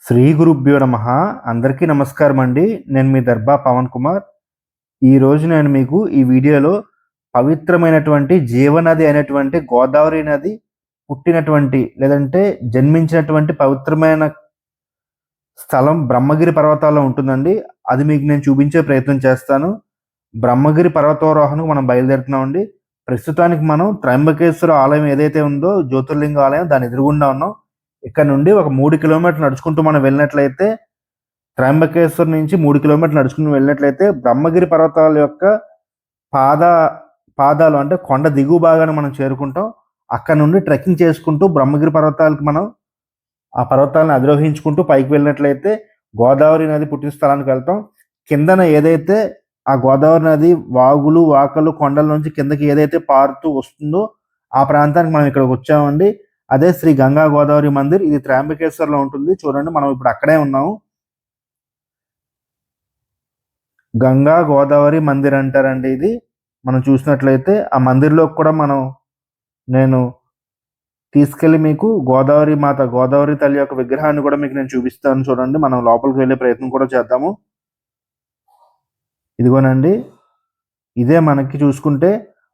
శ్రీ గురుభ్యో నమః. అందరికీ నమస్కారం అండి. నేను మీ దర్బా పవన్ కుమార్. ఈరోజు నేను మీకు ఈ వీడియోలో పవిత్రమైనటువంటి జీవనది అయినటువంటి గోదావరి నది పుట్టినటువంటి లేదంటే జన్మించినటువంటి పవిత్రమైన స్థలం బ్రహ్మగిరి పర్వతాల్లో ఉంటుందండి. అది మీకు నేను చూపించే ప్రయత్నం చేస్తాను. బ్రహ్మగిరి పర్వతారోహణకు మనం బయలుదేరుతున్నామండి. ప్రస్తుతానికి మనం త్రయంబకేశ్వర ఆలయం ఏదైతే ఉందో జ్యోతిర్లింగ ఆలయం దాని ఎదురుగుండా ఉన్నాం. ఇక్కడ నుండి ఒక 3 కిలోమీటర్లు నడుచుకుంటూ మనం వెళ్ళినట్లయితే త్రయంబకేశ్వర్ నుంచి 3 కిలోమీటర్లు నడుచుకుని వెళ్ళినట్లయితే బ్రహ్మగిరి పర్వతాల యొక్క పాద పాదాలు అంటే కొండ దిగువ భాగాన్ని మనం చేరుకుంటాం. అక్కడ నుండి ట్రెక్కింగ్ చేసుకుంటూ బ్రహ్మగిరి పర్వతాలకు మనం ఆ పర్వతాలను అధిరోహించుకుంటూ పైకి వెళ్ళినట్లయితే గోదావరి నది పుట్టిన స్థలానికి వెళ్తాం. కిందన ఏదైతే ఆ గోదావరి నది వాగులు, వాకలు, కొండల నుంచి కిందకి ఏదైతే పారుతూ వస్తుందో ఆ ప్రాంతానికి మనం ఇక్కడికి వచ్చామండి. అదే శ్రీ గంగా గోదావరి మందిర్. ఇది త్రయంబకేశ్వర్లో ఉంటుంది. చూడండి, మనం ఇప్పుడు అక్కడే ఉన్నాము. గంగా గోదావరి మందిర్ అంటారండి ఇది. మనం చూసినట్లయితే ఆ మందిర్లోకి కూడా నేను తీసుకెళ్ళి మీకు గోదావరి తల్లి యొక్క విగ్రహాన్ని కూడా మీకు నేను చూపిస్తాను. చూడండి, మనం లోపలికి వెళ్ళే ప్రయత్నం కూడా చేద్దాము. ఇదిగోనండి, ఇదే మనకి చూసుకుంటే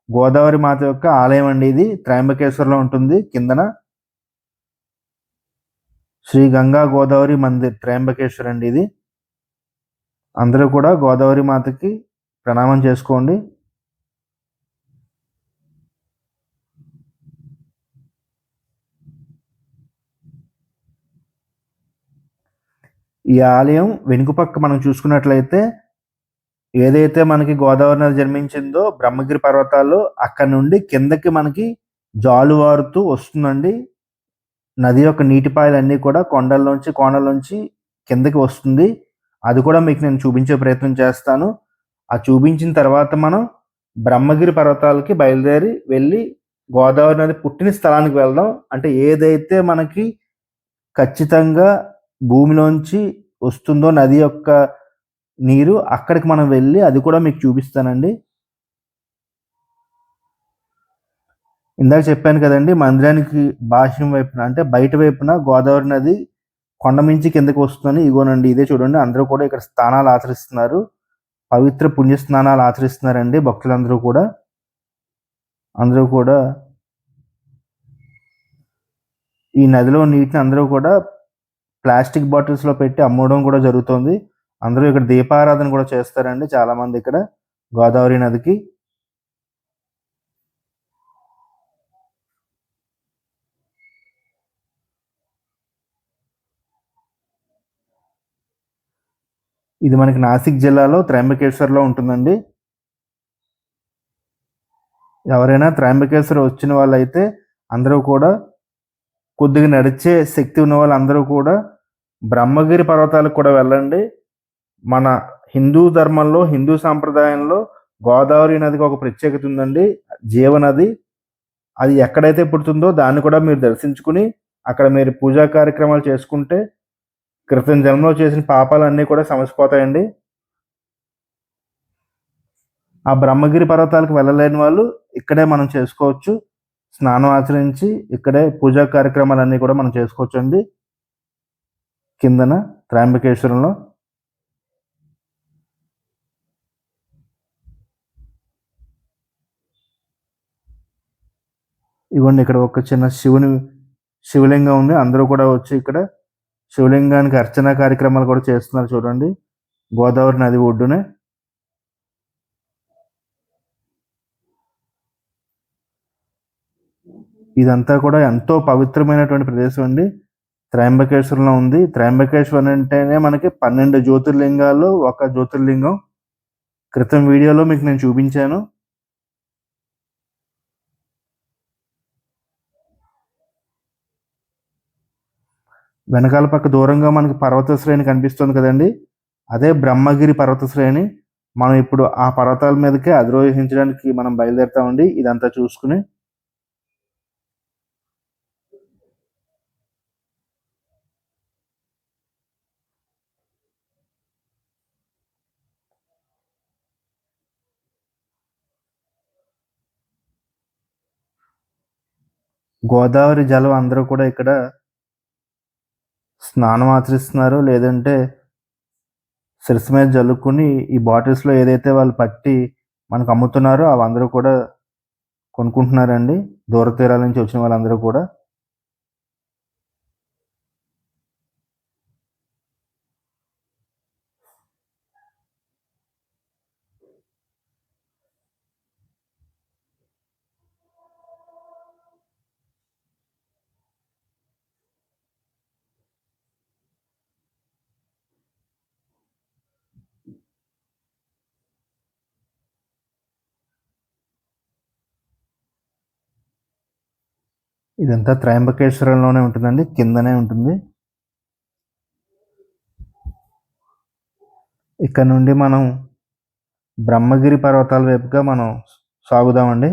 గోదావరి మాత యొక్క ఆలయం అండి. ఇది త్రయంబకేశ్వర్లో ఉంటుంది. కిందన శ్రీ గంగా గోదావరి మందిర్ త్రయంబకేశ్వర్ అండి ఇది. అందరూ కూడా గోదావరి మాతకి ప్రణామం చేసుకోండి. ఈ ఆలయం వెనుక పక్క మనం చూసుకున్నట్లయితే ఏదైతే మనకి గోదావరి నది జన్మించిందో బ్రహ్మగిరి పర్వతాలు అక్కడ నుండి కిందకి మనకి జాలువారుతూ వస్తుందండి. నది యొక్క నీటిపాయలన్నీ కూడా కోనల్లోంచి కిందకి వస్తుంది. అది కూడా మీకు నేను చూపించే ప్రయత్నం చేస్తాను. ఆ చూపించిన తర్వాత మనం బ్రహ్మగిరి పర్వతాలకి బయలుదేరి వెళ్ళి గోదావరి నది పుట్టిన స్థలానికి వెళ్దాం. అంటే ఏదైతే మనకి ఖచ్చితంగా భూమిలోంచి వస్తుందో నది యొక్క నీరు, అక్కడికి మనం వెళ్ళి అది కూడా మీకు చూపిస్తానండి. ఇందాక చెప్పాను కదండి, మందిరానికి బాహ్యం వైపున అంటే బయట వైపున గోదావరి నది కొండ మించి కిందకి వస్తుందని. ఇగోనండి, ఇదే చూడండి. అందరూ కూడా ఇక్కడ స్నానాలు ఆచరిస్తున్నారు. పవిత్ర పుణ్య స్నానాలు ఆచరిస్తున్నారండి భక్తులందరూ కూడా. అందరూ కూడా ఈ నదిలో నీటిని అందరూ కూడా ప్లాస్టిక్ బాటిల్స్లో పెట్టి అమ్మడం కూడా జరుగుతుంది. అందరూ ఇక్కడ దీపారాధన కూడా చేస్తారండి చాలా మంది ఇక్కడ గోదావరి నదికి. ఇది మనకి నాసిక్ జిల్లాలో త్రయంబకేశ్వర్లో ఉంటుందండి. ఎవరైనా త్రయంబకేశ్వర్ వచ్చిన వాళ్ళైతే అందరూ కూడా కొద్దిగా నడిచే శక్తి ఉన్న వాళ్ళందరూ కూడా బ్రహ్మగిరి పర్వతాలకు కూడా వెళ్ళండి. మన హిందూ ధర్మంలో, హిందూ సాంప్రదాయంలో గోదావరి నదికి ఒక ప్రత్యేకత ఉందండి. జీవనది. అది ఎక్కడైతే పుడుతుందో దాన్ని కూడా మీరు దర్శించుకుని అక్కడ మీరు పూజా కార్యక్రమాలు చేసుకుంటే క్రితం జన్మలో చేసిన పాపాలన్నీ కూడా సమసిపోతాయండి. ఆ బ్రహ్మగిరి పర్వతాలకు వెళ్ళలేని వాళ్ళు ఇక్కడే మనం చేసుకోవచ్చు. స్నానం ఆచరించి ఇక్కడే పూజా కార్యక్రమాలన్నీ కూడా మనం చేసుకోవచ్చు అండి. కిందన త్రయంబకేశ్వరంలో ఇవ్వండి, ఇక్కడ ఒక చిన్న శివలింగం ఉంది. అందరూ కూడా వచ్చి ఇక్కడ శివలింగానికి అర్చన కార్యక్రమాలు కూడా చేస్తున్నారు. చూడండి, గోదావరి నది ఒడ్డునే. ఇదంతా కూడా ఎంతో పవిత్రమైనటువంటి ప్రదేశం అండి. త్రయంబకేశ్వరంలో ఉంది. త్రయంబకేశ్వరం అంటేనే మనకి 12 జ్యోతిర్లింగాల్లో ఒక జ్యోతిర్లింగం. క్రితం వీడియోలో మీకు నేను చూపించాను. వెనకాల పక్క దూరంగా మనకి పర్వత శ్రేణి కనిపిస్తుంది కదండి, అదే బ్రహ్మగిరి పర్వత శ్రేణి. మనం ఇప్పుడు ఆ పర్వతాల మీదకే అధిరోహించడానికి మనం బయలుదేరుతామండి. ఇదంతా చూసుకుని గోదావరి జలం అందరూ కూడా ఇక్కడ స్నానం ఆచరిస్తున్నారు, లేదంటే శిరస్సు మీద జల్లుకొని ఈ బాటిల్స్‌లో ఏదైతే వాళ్ళు పట్టి మనకు అమ్ముతున్నారో అవందరూ కూడా కొనుక్కుంటున్నారండి. దూర తీరాల నుంచి వచ్చిన వాళ్ళందరూ కూడా. ఇదంతా త్రయంబకేశ్వరంలోనే ఉంటుందండి. కిందనే ఉంటుంది. ఇక్కడ నుండి మనం బ్రహ్మగిరి పర్వతాల వైపుగా మనం సాగుదామండి.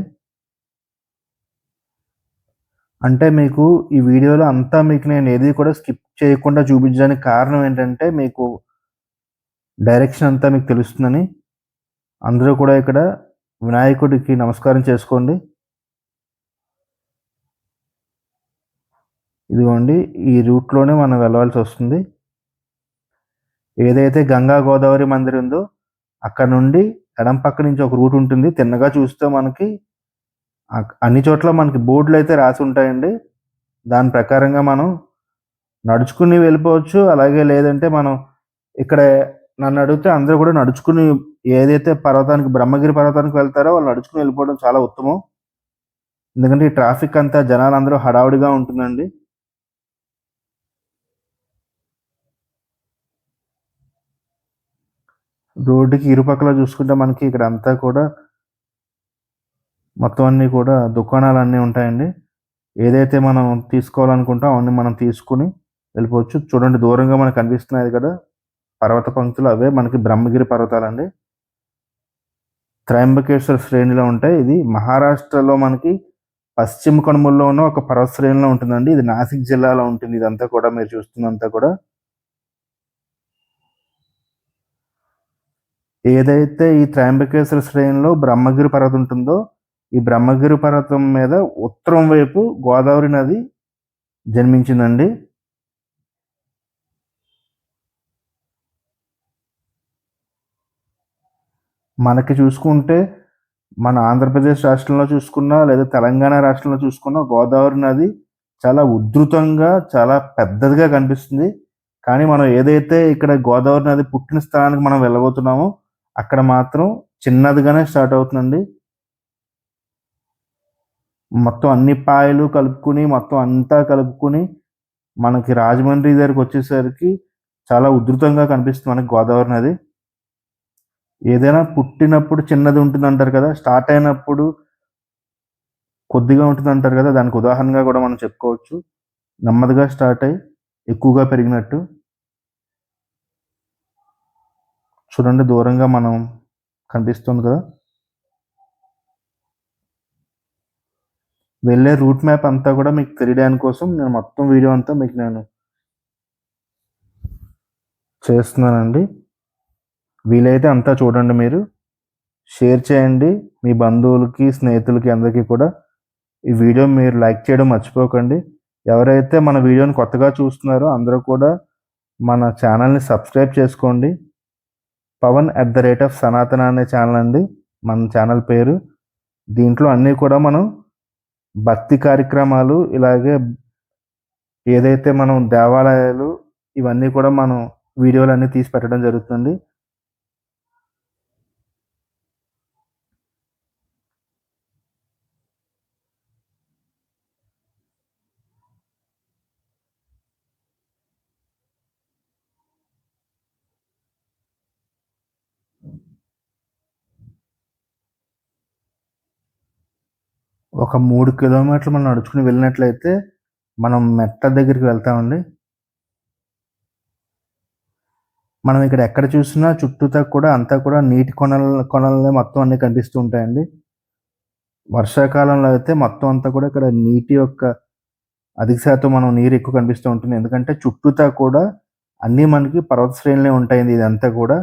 అంటే మీకు ఈ వీడియోలో అంతా మీకు నేను ఏది కూడా స్కిప్ చేయకుండా చూపించడానికి కారణం ఏంటంటే, మీకు డైరెక్షన్ అంతా మీకు తెలుస్తుందని. అందరూ కూడా ఇక్కడ వినాయకుడికి నమస్కారం చేసుకోండి. ఇదిగోండి ఈ రూట్‌లోనే మనం వెళ్ళవలసొస్తుంది. ఏదైతే గంగా గోదావరి మందిర్ ఉందో అక్కడ నుండి ఎడమ పక్క నుంచి ఒక రూట్ ఉంటుంది. తిన్నగా చూస్తే మనకి అన్ని చోట్ల మనకి బోర్డులైతే రాసి ఉంటాయండి. దాని ప్రకారంగా మనం నడుచుకుని వెళ్ళిపోవచ్చు. అలాగే లేదంటే మనం ఇక్కడ నన్నడిగితే అందరూ కూడా నడుచుకుని ఏదైతే పర్వతానికి బ్రహ్మగిరి పర్వతానికి వెళ్తారో వాళ్ళు నడుచుకుని వెళ్ళిపోవడం చాలా ఉత్తమం. ఎందుకంటే ఈ ట్రాఫిక్ అంతా జనాలందరూ హడావుడిగా ఉంటుందండి. రోడ్డుకి ఇరుపక్కల చూసుకుంటే మనకి ఇక్కడ అంతా కూడా మొత్తం అన్నీ కూడా దుకాణాలన్నీ ఉంటాయండి. ఏదైతే మనం తీసుకోవాలనుకుంటామో అవన్నీ మనం తీసుకొని వెళ్ళిపోవచ్చు. చూడండి దూరంగా మనకు కనిపిస్తున్నాయి కదా పర్వత పంక్తులు, అవే మనకి బ్రహ్మగిరి పర్వతాలండి. త్రయంబకేశ్వర శ్రేణిలో ఉంటాయి. ఇది మహారాష్ట్రలో మనకి పశ్చిమ కనుమల్లో ఉన్న ఒక పర్వత శ్రేణిలో ఉంటుందండి. ఇది నాసిక్ జిల్లాలో ఉంటుంది. ఇదంతా కూడా మీరు చూస్తుందంతా కూడా. ఏదైతే ఈ త్రయంబకేశ్వర శ్రేణిలో బ్రహ్మగిరి పర్వతం ఉంటుందో, ఈ బ్రహ్మగిరి పర్వతం మీద ఉత్తరం వైపు గోదావరి నది జన్మించిందండి. మనకి చూసుకుంటే మన ఆంధ్రప్రదేశ్ రాష్ట్రంలో చూసుకున్నా, లేదా తెలంగాణ రాష్ట్రంలో చూసుకున్నా గోదావరి నది చాలా ఉధృతంగా, చాలా పెద్దదిగా కనిపిస్తుంది. కానీ మనం ఏదైతే ఇక్కడ గోదావరి నది పుట్టిన స్థలానికి మనం వెళ్ళబోతున్నామో, అక్కడ మాత్రం చిన్నదిగానే స్టార్ట్ అవుతుందండి. మొత్తం అన్ని పాయలు కలుపుకొని, మొత్తం అంతా కలుపుకొని, మనకి రాజమండ్రి దగ్గరకొచ్చేసరికి చాలా ఉధృతంగా కనిపిస్తుంది మనకి గోదావరి నది. ఏదైనా పుట్టినప్పుడు చిన్నది ఉంటుందంటారు కదా! స్టార్ట్ అయినప్పుడు కొద్దిగా ఉంటుందంటారు కదా! దానికి ఉదాహరణగా కూడా మనం చెప్పుకోవచ్చు. నెమ్మదిగా స్టార్ట్ అయ్యి ఎక్కువగా పెరిగినట్టు. చూడండి దూరంగా మనం కనిపిస్తుంది కదా! వెళ్ళే రూట్ మ్యాప్ అంతా కూడా మీకు తెలియడానికి కోసం నేను మొత్తం వీడియో అంతా మీకు నేను చేస్తున్నానండి. వీలైతే అంతా చూడండి మీరు. షేర్ చేయండి మీ బంధువులకి, స్నేహితులకి అందరికీ కూడా. ఈ వీడియో మీరు లైక్ చేయడం మర్చిపోకండి. ఎవరైతే మన వీడియోని కొత్తగా చూస్తున్నారో అందరూ కూడా మన ఛానల్‌ని సబ్స్క్రైబ్ చేసుకోండి. 'పవన్@సనాతన' అనే ఛానల్ అండి మన ఛానల్ పేరు. దీంట్లో అన్నీ కూడా మనం భక్తి కార్యక్రమాలు, ఇలాగే ఏదైతే మనం దేవాలయాలు ఇవన్నీ కూడా మనం వీడియోలన్నీ తీసి పెట్టడం జరుగుతుంది. ఒక 3 కిలోమీటర్లు మనం నడుచుకొని వెళ్ళినట్లయితే మనం మెట్ట దగ్గరికి వెళ్తామండి. మనం ఇక్కడ ఎక్కడ చూసినా చుట్టూతా కూడా అంతా కూడా నీటి కొనలే మొత్తం అన్నీ కనిపిస్తూ ఉంటాయండి. వర్షాకాలంలో అయితే మొత్తం అంతా కూడా ఇక్కడ నీటి యొక్క అధిక శాతం మనం నీరు ఎక్కువ కనిపిస్తూ ఉంటుంది. ఎందుకంటే చుట్టూతా కూడా అన్నీ మనకి పర్వత శ్రేణులే ఉంటాయండి ఇదంతా కూడా.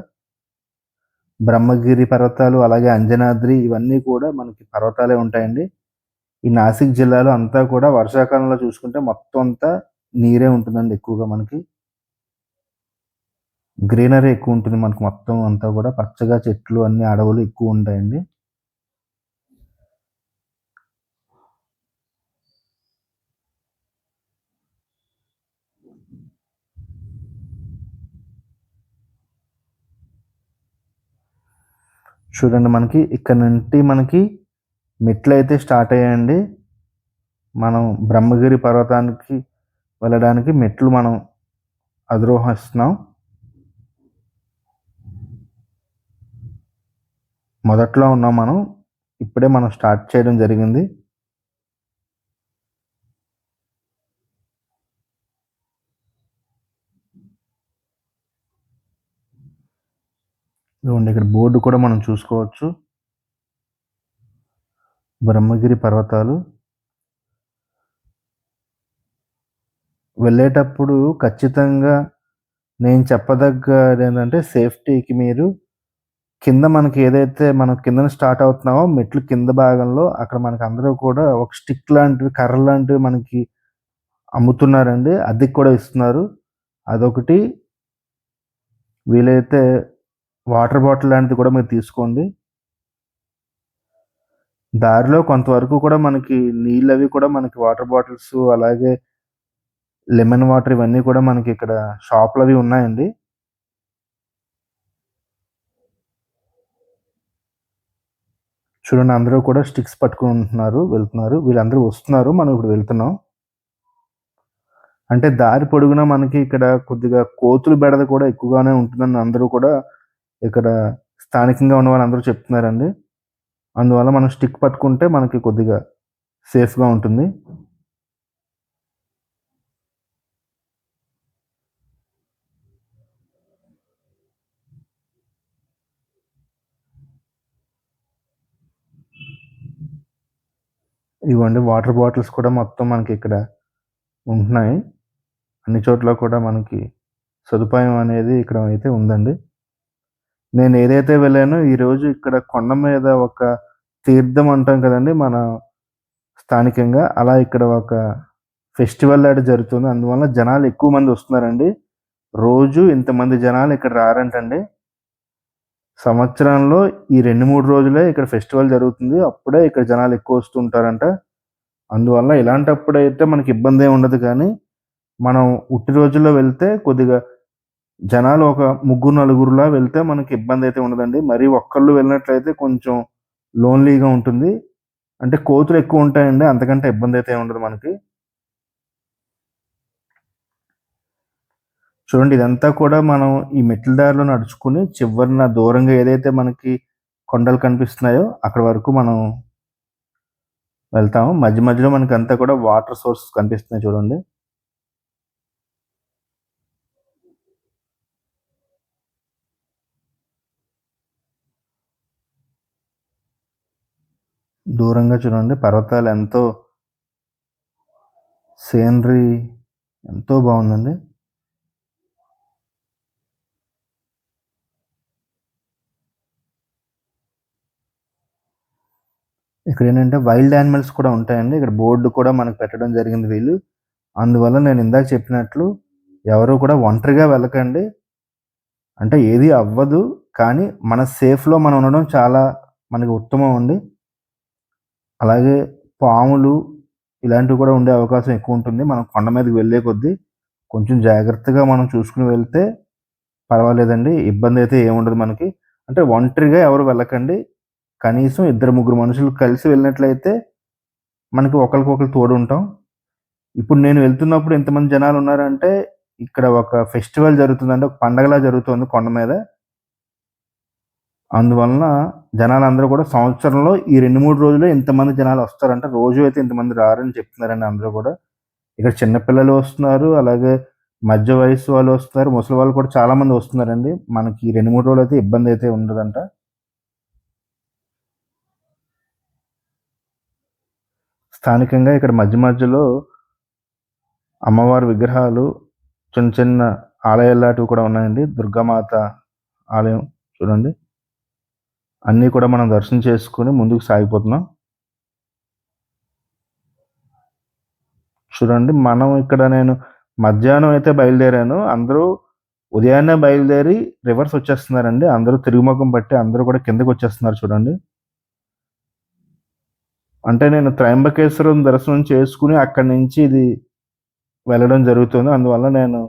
బ్రహ్మగిరి పర్వతాలు, అలాగే అంజనాద్రి ఇవన్నీ కూడా మనకి పర్వతాలే ఉంటాయండి. ఈ నాసిక్ జిల్లాలో అంతా కూడా వర్షాకాలంలో చూసుకుంటే మొత్తం అంతా నీరే ఉంటుందండి ఎక్కువగా మనకి. గ్రీనరీ ఎక్కువ ఉంటుంది మనకు మొత్తం అంతా కూడా పచ్చగా చెట్లు అన్ని అడవులు ఎక్కువ ఉంటాయండి. చూడండి మనకి ఇక్కడ నుండి మనకి మెట్లయితే స్టార్ట్ అయ్యాయండి. మనం బ్రహ్మగిరి పర్వతానికి వెళ్ళడానికి మెట్లు మనం అధిరోహిస్తున్నాం. మొదట్లో ఉన్నాం మనం. ఇప్పుడే మనం స్టార్ట్ చేయడం జరిగింది. ఇదిగోండి ఇక్కడ బోర్డు కూడా మనం చూసుకోవచ్చు. బ్రహ్మగిరి పర్వతాలు. వెళ్ళేటప్పుడు ఖచ్చితంగా నేను చెప్పదగ్గదేంటంటే సేఫ్టీకి మీరు కింద మనకి ఏదైతే మనం కిందన స్టార్ట్ అవుతున్నామో మెట్లు కింద భాగంలో అక్కడ మనకు అందరూ కూడా ఒక స్టిక్ లాంటివి, కర్ర లాంటివి మనకి అమ్ముతున్నారండి. అద్దెకి కూడా ఇస్తున్నారు. అదొకటి. వీలైతే వాటర్ బాటిల్ లాంటిది కూడా మీరు తీసుకోండి. దారిలో కొంతవరకు కూడా మనకి నీళ్ళవి కూడా మనకి వాటర్ బాటిల్స్ అలాగే లెమన్ వాటర్ ఇవన్నీ కూడా మనకి ఇక్కడ షాపులవి ఉన్నాయండి. చూడండి అందరూ కూడా స్టిక్స్ పట్టుకొని ఉంటున్నారు, వెళ్తున్నారు. వీళ్ళందరూ వస్తున్నారు. మనం ఇప్పుడు వెళ్తున్నాం. అంటే దారి పొడుగునా మనకి ఇక్కడ కొద్దిగా కోతుల బెడద కూడా ఎక్కువగానే ఉంటుందని అందరూ కూడా ఇక్కడ స్థానికంగా ఉన్న వాళ్ళందరూ చెప్తున్నారండి. అందువల్ల మనం స్టిక్ పట్టుకుంటే మనకి కొద్దిగా సేఫ్‌గా ఉంటుంది. ఇవ్వండి వాటర్ బాటిల్స్ కూడా మొత్తం మనకి ఇక్కడ ఉంటున్నాయి. అన్ని చోట్ల కూడా మనకి సదుపాయం అనేది ఇక్కడ అయితే ఉందండి. నేను ఏదైతే వెళ్ళానో ఈరోజు ఇక్కడ కొండ మీద ఒక తీర్థం అంటాం కదండీ! మన స్థానికంగా. అలా ఇక్కడ ఒక ఫెస్టివల్ లాంటిది జరుగుతుంది. అందువల్ల జనాలు ఎక్కువ మంది వస్తున్నారండి. రోజు ఇంతమంది జనాలు ఇక్కడ రారంటండి. సంవత్సరంలో ఈ 2, 3 రోజులే ఇక్కడ ఫెస్టివల్ జరుగుతుంది. అప్పుడే ఇక్కడ జనాలు ఎక్కువ వస్తుంటారంట. అందువల్ల ఇలాంటప్పుడైతే మనకి ఇబ్బందేం ఉండదు కానీ, మనం ఉట్టి రోజుల్లో వెళ్తే కొద్దిగా జనాలు ఒక ముగ్గురు, నలుగురులా వెళ్తే మనకి ఇబ్బందైతే ఉండదండి. మరీ ఒక్కళ్ళు వెళ్ళినట్లయితే కొంచెం లోన్‌లీగా ఉంటుంది. అంటే కోతులు ఎక్కువ ఉంటాయండి. అంతకంటే ఇబ్బందైతే ఏం ఉండదు మనకి. చూడండి ఇదంతా కూడా మనం ఈ మెట్ల దారిలో నడుచుకొని చివరన దూరంగా ఏదైతే మనకి కొండలు కనిపిస్తున్నాయో అక్కడి వరకు మనం వెళ్తాము. మధ్య మధ్యలో మనకంతా కూడా వాటర్ సోర్సెస్ కనిపిస్తున్నాయి చూడండి. దూరంగా చూడండి పర్వతాలు ఎంతో సీనరీ ఎంతో బావుందండి. ఇక్కడేంటంటే వైల్డ్ యానిమల్స్ కూడా ఉంటాయండి. ఇక్కడ బోర్డ్ కూడా మనకు పెట్టడం జరిగింది వీళ్ళు. అందువల్ల నేను ఇందాక చెప్పినట్లు ఎవరు కూడా ఒంటరిగా వెళ్ళకండి. అంటే ఏది అవ్వదు. కానీ మన సేఫ్‌లో మనం ఉండడం చాలా మనకి ఉత్తమం అండి. అలాగే పాములు ఇలాంటివి కూడా ఉండే అవకాశం ఎక్కువుంటుంది. మనం కొండ మీదకి వెళ్ళే కొద్దీ కొంచెం జాగ్రత్తగా మనం చూసుకొని వెళ్తే పర్వాలేదండి. ఇబ్బందైతే ఏముండదు మనకి. అంటే ఒంటరిగా ఎవరు వెళ్ళకండి. కనీసం ఇద్దరు, ముగ్గురు మనుషులు కలిసి వెళ్ళినట్లయితే మనకి ఒకళ్ళకొకళ్ళు తోడుంటాం. ఇప్పుడు నేను వెళ్తున్నప్పుడు ఎంతమంది జనాలున్నారంటే ఇక్కడ ఒక ఫెస్టివల్ జరుగుతుందండి. ఒక పండగలా జరుగుతుంది కొండ మీద. అందువలన జనాలందరూ కూడా సంవత్సరంలో ఈ 2, 3 రోజులే ఇంతమంది జనాలొస్తారంట. రోజు అయితే ఇంతమంది రారని చెప్తున్నారండి అందరూ కూడా. ఇక్కడ చిన్న పిల్లలు వస్తున్నారు. అలాగే మధ్య వయస్సు వాళ్ళు వస్తున్నారు. ముసలి వాళ్ళు కూడా చాలా మంది వస్తున్నారండి. మనకి 2, 3 రోజులైతే ఇబ్బందైతే ఉండదంట. స్థానికంగా ఇక్కడ మధ్య మధ్యలో అమ్మవారి విగ్రహాలు చిన్న చిన్న ఆలయాల్లాంటివి కూడా ఉన్నాయండి. దుర్గామాత ఆలయం చూడండి. అన్నీ కూడా మనం దర్శనం చేసుకొని ముందుకు సాగిపోతున్నాం. చూడండి మనం ఇక్కడ నేను మధ్యాహ్నం అయితే బయలుదేరాను. అందరూ ఉదయాన్నే బయలుదేరి రివర్స్ వచ్చేస్తున్నారండి. అందరూ తిరుగుముఖం పట్టి అందరూ కూడా కిందకొచ్చేస్తున్నారు చూడండి. అంటే నేను త్రయంబకేశ్వరం దర్శనం చేసుకొని అక్కడి నుంచి ఇది వెళ్ళడం జరుగుతుంది. అందువల్ల నేను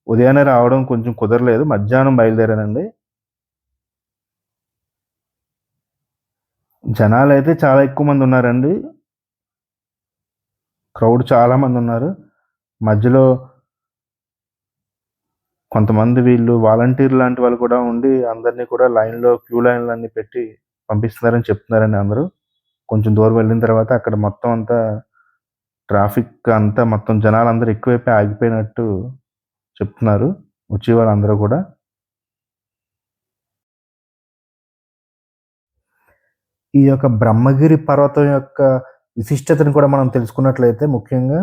ఉదయాన్నే రావడం కొంచెం కుదరలేదు. మధ్యాహ్నం బయలుదేరానండి. జనాలైతే చాలా ఎక్కువ మందున్నారండి. క్రౌడ్ చాలా మందున్నారు. మధ్యలో కొంతమంది వీళ్ళు వాలంటీర్ లాంటి వాళ్ళు కూడా ఉండి అందరినీ కూడా క్యూ లైన్‌లన్నీ పెట్టి పంపిస్తున్నారని చెప్తున్నారండి అందరూ. కొంచెం దూరం వెళ్ళిన తర్వాత అక్కడ మొత్తం అంతా ట్రాఫిక్ అంతా మొత్తం జనాలందరూ ఎక్కువైపోయి ఆగిపోయినట్టు చెప్తున్నారు. వచ్చే వాళ్ళందరూ కూడా. ఈ యొక్క బ్రహ్మగిరి పర్వతం యొక్క విశిష్టతను కూడా మనం తెలుసుకున్నట్లయితే ముఖ్యంగా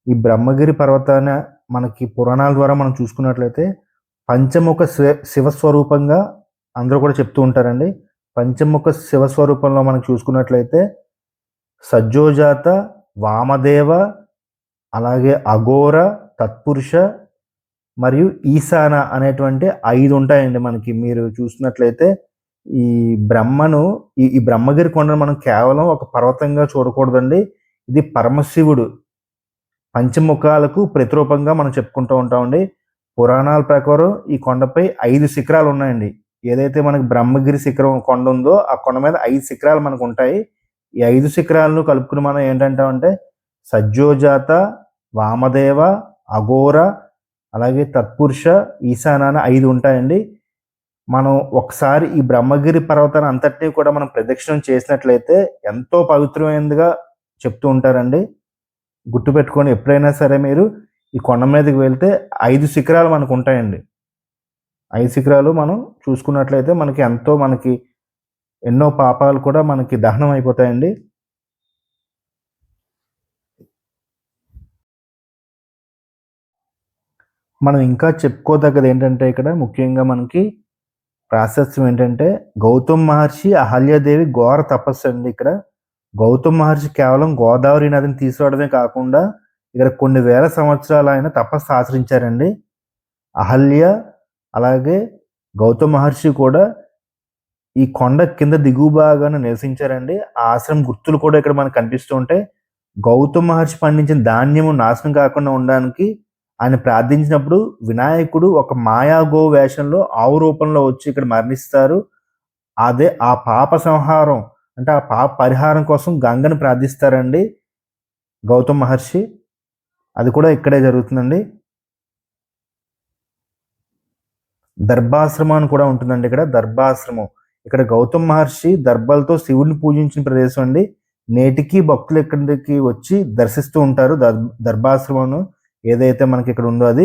ఈ బ్రహ్మగిరి పర్వతాన మనకి పురాణాల ద్వారా మనం చూసుకున్నట్లయితే పంచముఖ శివస్వరూపంగా అందరూ కూడా చెప్తూ ఉంటారండి. పంచముఖ శివస్వరూపంలో మనం చూసుకున్నట్లయితే సజ్జోజాత, వామదేవ, అలాగే అఘోర, తత్పురుష మరియు ఈశాన అనేటువంటి 5 ఉంటాయండి మనకి. మీరు చూసినట్లయితే ఈ బ్రహ్మను ఈ బ్రహ్మగిరి కొండను మనం కేవలం ఒక పర్వతంగా చూడకూడదండి. ఇది పరమశివుడు పంచముఖాలకు ప్రతిరూపంగా మనం చెప్పుకుంటూ ఉంటామండి. పురాణాల ప్రకారం ఈ కొండపై 5 శిఖరాలు ఉన్నాయండి. ఏదైతే మనకి బ్రహ్మగిరి శిఖరం కొండ ఉందో ఆ కొండ మీద 5 శిఖరాలు మనకు ఉంటాయి. ఈ 5 శిఖరాలను కలుపుకుని మనం ఏంటంటామంటే సజ్జోజాత, వామదేవ, అఘోర, అలాగే తత్పురుష, ఈశాన అని 5 ఉంటాయండి. మనం ఒకసారి ఈ బ్రహ్మగిరి పర్వతాన్ని అంతటినీ కూడా మనం ప్రదక్షిణం చేసినట్లయితే ఎంతో పవిత్రమైనదిగా చెప్తూ ఉంటారండి. గుర్తుపెట్టుకొని ఎప్పుడైనా సరే మీరు ఈ కొండ మీదకి వెళ్తే 5 శిఖరాలు మనకు ఉంటాయండి. 5 శిఖరాలు మనం చూసుకున్నట్లయితే మనకి ఎన్నో పాపాలు కూడా మనకి దహనం అయిపోతాయండి. మనం ఇంకా చెప్పుకోదగ్గది ఏంటంటే ఇక్కడ ముఖ్యంగా మనకి ప్రాశస్త్యం ఏంటంటే గౌతమ్ మహర్షి, అహల్యాదేవి ఘోర తపస్సు అండి ఇక్కడ. గౌతమ్ మహర్షి కేవలం గోదావరి నదిని తీసుకురావడమే కాకుండా ఇక్కడ కొన్ని వేల సంవత్సరాలు ఆయన తపస్సు ఆచరించారండి. అహల్య అలాగే గౌతమ్ మహర్షి కూడా ఈ కొండ కింద దిగువ భాగాన నివసించారండి. ఆ ఆశ్రమం గుర్తులు కూడా ఇక్కడ మనకు కనిపిస్తూ ఉంటాయి. గౌతమ్ మహర్షి పండించిన ధాన్యము నాశనం కాకుండా ఉండడానికి ఆయన ప్రార్థించినప్పుడు వినాయకుడు ఒక మాయాగో వేషంలో ఆవు రూపంలో వచ్చి ఇక్కడ మరణిస్తారు. అదే ఆ పాప సంహారం అంటే ఆ పాప పరిహారం కోసం గంగని ప్రార్థిస్తారండి గౌతమ్ మహర్షి. అది కూడా ఇక్కడే జరుగుతుందండి. దర్భాశ్రమం అని కూడా ఉంటుందండి ఇక్కడ. దర్భాశ్రమం ఇక్కడ గౌతమ్ మహర్షి దర్భలతో శివుడిని పూజించిన ప్రదేశం అండి. నేటికి భక్తులు ఇక్కడికి వచ్చి దర్శిస్తూ ఉంటారు దర్భాశ్రమం ఏదైతే మనకి ఇక్కడ ఉందో అది.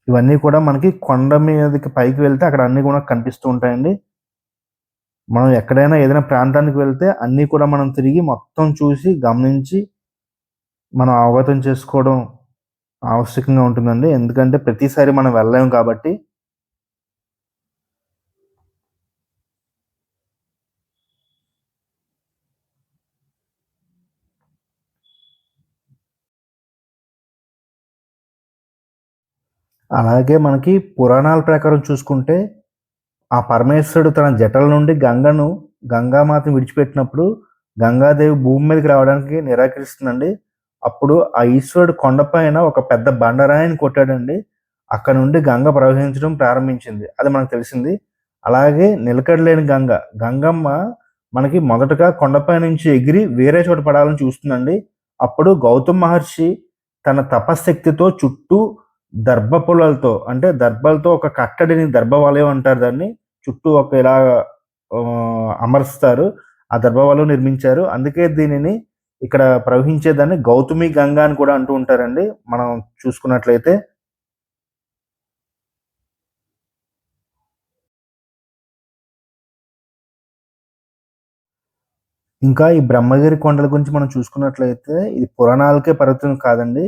ఇవన్నీ కూడా మనకి కొండ మీదకి పైకి వెళ్తే అక్కడ అన్ని కూడా కనిపిస్తూ ఉంటాయండి. మనం ఎక్కడైనా ఏదైనా ప్రాంతానికి వెళ్తే అన్నీ కూడా మనం తిరిగి మొత్తం చూసి గమనించి మనం అవగతం చేసుకోవడం ఆవశ్యకంగా ఉంటుందండి. ఎందుకంటే ప్రతిసారి మనం వెళ్ళలేము కాబట్టి. అలాగే మనకి పురాణాల ప్రకారం చూసుకుంటే ఆ పరమేశ్వరుడు తన జటల నుండి గంగామాతను విడిచిపెట్టినప్పుడు గంగాదేవి భూమి మీదకి రావడానికి నిరాకరిస్తుందండి. అప్పుడు ఆ ఈశ్వరుడు కొండపైన ఒక పెద్ద బండరాయిని కొట్టాడండి. అక్కడ నుండి గంగ ప్రవహించడం ప్రారంభించింది. అది మనకు తెలిసింది. అలాగే నిలకడలేని గంగమ్మ మనకి మొదటగా కొండపై నుంచి ఎగిరి వేరే చోట పడాలని చూస్తుందండి. అప్పుడు గౌతమ్ మహర్షి తన తపశ్శక్తితో చుట్టూ దర్భపులలతో అంటే దర్భలతో ఒక కట్టడిని దర్భవలయం అంటారు దాన్ని. చుట్టూ ఒక ఇలా అమరుస్తారు. ఆ దర్భవలయం నిర్మించారు. అందుకే దీనిని ఇక్కడ ప్రవహించేదాన్ని గౌతమి గంగా అని కూడా అంటూ ఉంటారండి మనం చూసుకున్నట్లయితే. ఇంకా ఈ బ్రహ్మగిరి కొండల గురించి మనం చూసుకున్నట్లయితే ఇది పురాణాలకే పరిమితం కాదండి.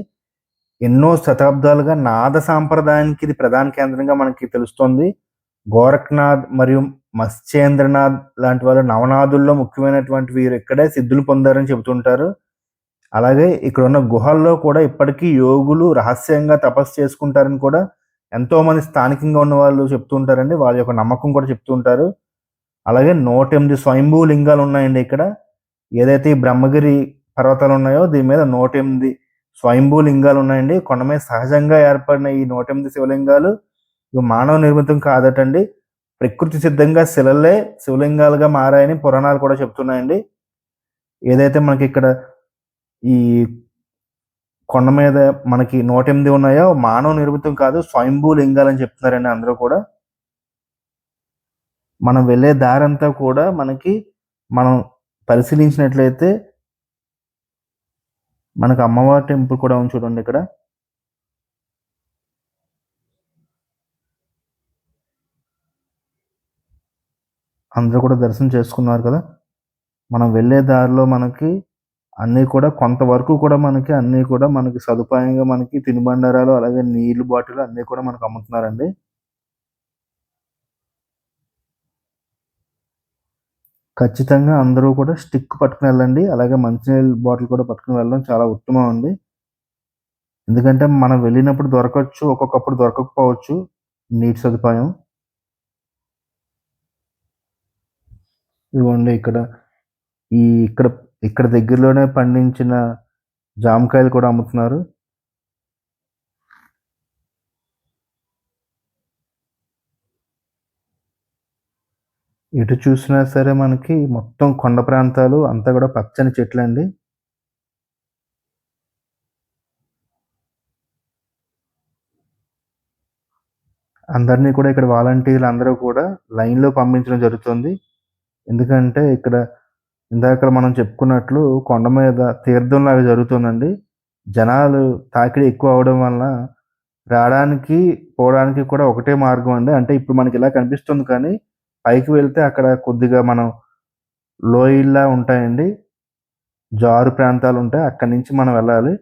ఎన్నో శతాబ్దాలుగా నాద సాంప్రదాయానికి ఇది ప్రధాన కేంద్రంగా మనకి తెలుస్తోంది. గోరఖ్నాథ్ మరియు మత్స్యేంద్రనాథ్ లాంటి వాళ్ళు నవనాథుల్లో ముఖ్యమైనటువంటి వీరు ఇక్కడే సిద్ధులు పొందారని చెబుతుంటారు. అలాగే ఇక్కడున్న గుహల్లో కూడా ఇప్పటికీ యోగులు రహస్యంగా తపస్సు చేసుకుంటారని కూడా ఎంతోమంది స్థానికంగా ఉన్నవాళ్ళు చెప్తూ ఉంటారండి. వాళ్ళ యొక్క నమ్మకం కూడా చెప్తూ ఉంటారు. అలాగే 108 స్వయంభూ లింగాలున్నాయండి ఇక్కడ. ఏదైతే ఈ బ్రహ్మగిరి పర్వతాలున్నాయో దీని మీద 108 స్వయంభూ లింగాలున్నాయండి. కొండ మీద సహజంగా ఏర్పడిన ఈ 108 శివలింగాలు ఇవి మానవ నిర్మితం కాదటండి. ప్రకృతి సిద్ధంగా శిలలే శివలింగాలుగా మారాయని పురాణాలు కూడా చెప్తున్నాయండి. ఏదైతే మనకిక్కడ ఈ కొండ మీద మనకి 108 ఉన్నాయో మానవ నిర్మితం కాదు, స్వయంభూ లింగాలని చెప్తున్నారండి అందరూ కూడా. మనం వెళ్ళే దారంతా కూడా మనకి మనం పరిశీలించినట్లయితే మనకు అమ్మవారి టెంపుల్ కూడా ఉంది చూడండి ఇక్కడ. అందరూ కూడా దర్శనం చేసుకున్నారు కదా. మనం వెళ్ళే దారిలో మనకి అన్నీ కూడా కొంతవరకు కూడా మనకి అన్నీ కూడా మనకి సదుపాయంగా మనకి తినుబండారాలు అలాగే నీళ్ళు బాటిల్ అన్నీ కూడా మనకు అమ్ముతున్నారండి. ఖచ్చితంగా అందరూ కూడా స్టిక్ పట్టుకుని వెళ్ళండి. అలాగే మంచినీళ్ళ బాటిల్ కూడా పట్టుకుని వెళ్ళడం చాలా ఉత్తమం అండి. ఎందుకంటే మనం వెళ్ళినప్పుడు దొరకచ్చు, ఒక్కొక్కప్పుడు దొరకకపోవచ్చు నీటి సదుపాయం. ఇదిగోండి ఇక్కడ ఈ ఇక్కడ ఇక్కడ దగ్గరలోనే పండించిన జామకాయలు కూడా అమ్ముతున్నారు. ఎటు చూసినా సరే మనకి మొత్తం కొండ ప్రాంతాలు అంతా కూడా పచ్చని చెట్లండి. అందరినీ కూడా ఇక్కడ వాలంటీర్లు అందరూ కూడా లైన్‌లో పంపించడం జరుగుతుంది. ఎందుకంటే ఇక్కడ ఇందాక మనం చెప్పుకున్నట్లు కొండ మీద తీర్థంలాగా జరుగుతుందండి. జనాలు తాకిడి ఎక్కువ అవ్వడం వలన రాడానికి, పోవడానికి కూడా ఒకటే మార్గం అండి. అంటే ఇప్పుడు మనకి ఇలా కనిపిస్తుంది కానీ పైకి వెళ్తే అక్కడ కొద్దిగా మనం లోయల్లా ఉంటాయండి. జారు ప్రాంతాలుంటాయి. అక్కడి నుంచి మనం వెళ్ళాలి.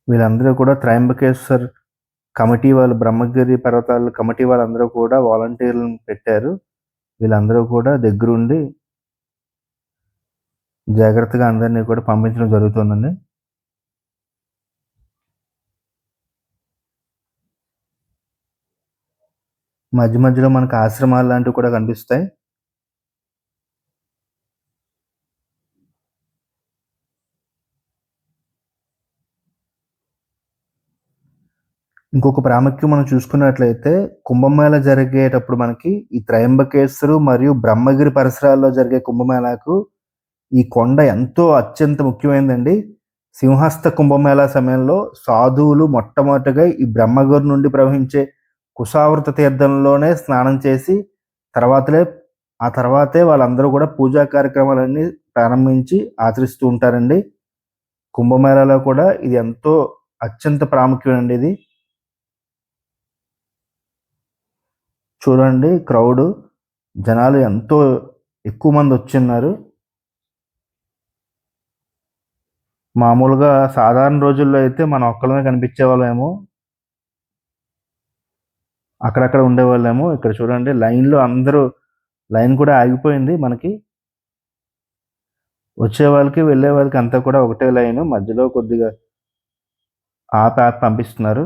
వీళ్ళందరూ కూడా త్రయంబకేశ్వర్ కమిటీ వాళ్ళు బ్రహ్మగిరి పర్వతాల కమిటీ వాళ్ళందరూ కూడా వాలంటీర్‌లను పెట్టారు. వీళ్ళందరూ కూడా దగ్గరుండి జాగ్రత్తగా అందరిని కూడా పంపించడం జరుగుతుందండి. మధ్య మధ్యలో మనకు ఆశ్రమాలు లాంటివి కూడా కనిపిస్తాయి. ఇంకొక ప్రాముఖ్యం మనం చూసుకున్నట్లయితే కుంభమేళా జరిగేటప్పుడు మనకి ఈ త్రయంబకేశ్వరు మరియు బ్రహ్మగిరి పరిసరాల్లో జరిగే కుంభమేళాకు ఈ కొండ ఎంతో అత్యంత ముఖ్యమైనదండి. సింహస్థ కుంభమేళా సమయంలో సాధువులు మొట్టమొదటగా ఈ బ్రహ్మగిరి నుండి ప్రవహించే కుశావృత తీర్థంలోనే స్నానం చేసి తర్వాతలే ఆ తర్వాతే వాళ్ళందరూ కూడా పూజా కార్యక్రమాలన్నీ ప్రారంభించి ఆచరిస్తూ ఉంటారండి. కుంభమేళాలో కూడా ఇది ఎంతో అత్యంత ప్రాముఖ్యమండి ఇది. చూడండి క్రౌడు జనాలు ఎంతో ఎక్కువ మంది వచ్చున్నారు. మామూలుగా సాధారణ రోజుల్లో అయితే మనం ఒక్కళ్ళమే కనిపించేవాళ్ళేమో. అక్కడక్కడ ఉండేవాళ్ళేమో. ఇక్కడ చూడండి లైన్‌లో అందరూ లైన్ కూడా ఆగిపోయింది మనకి. వచ్చే వాళ్ళకి, వెళ్ళే వాళ్ళకి అంతా కూడా ఒకటే లైను. మధ్యలో కొద్దిగా ఆపి పంపిస్తున్నారు.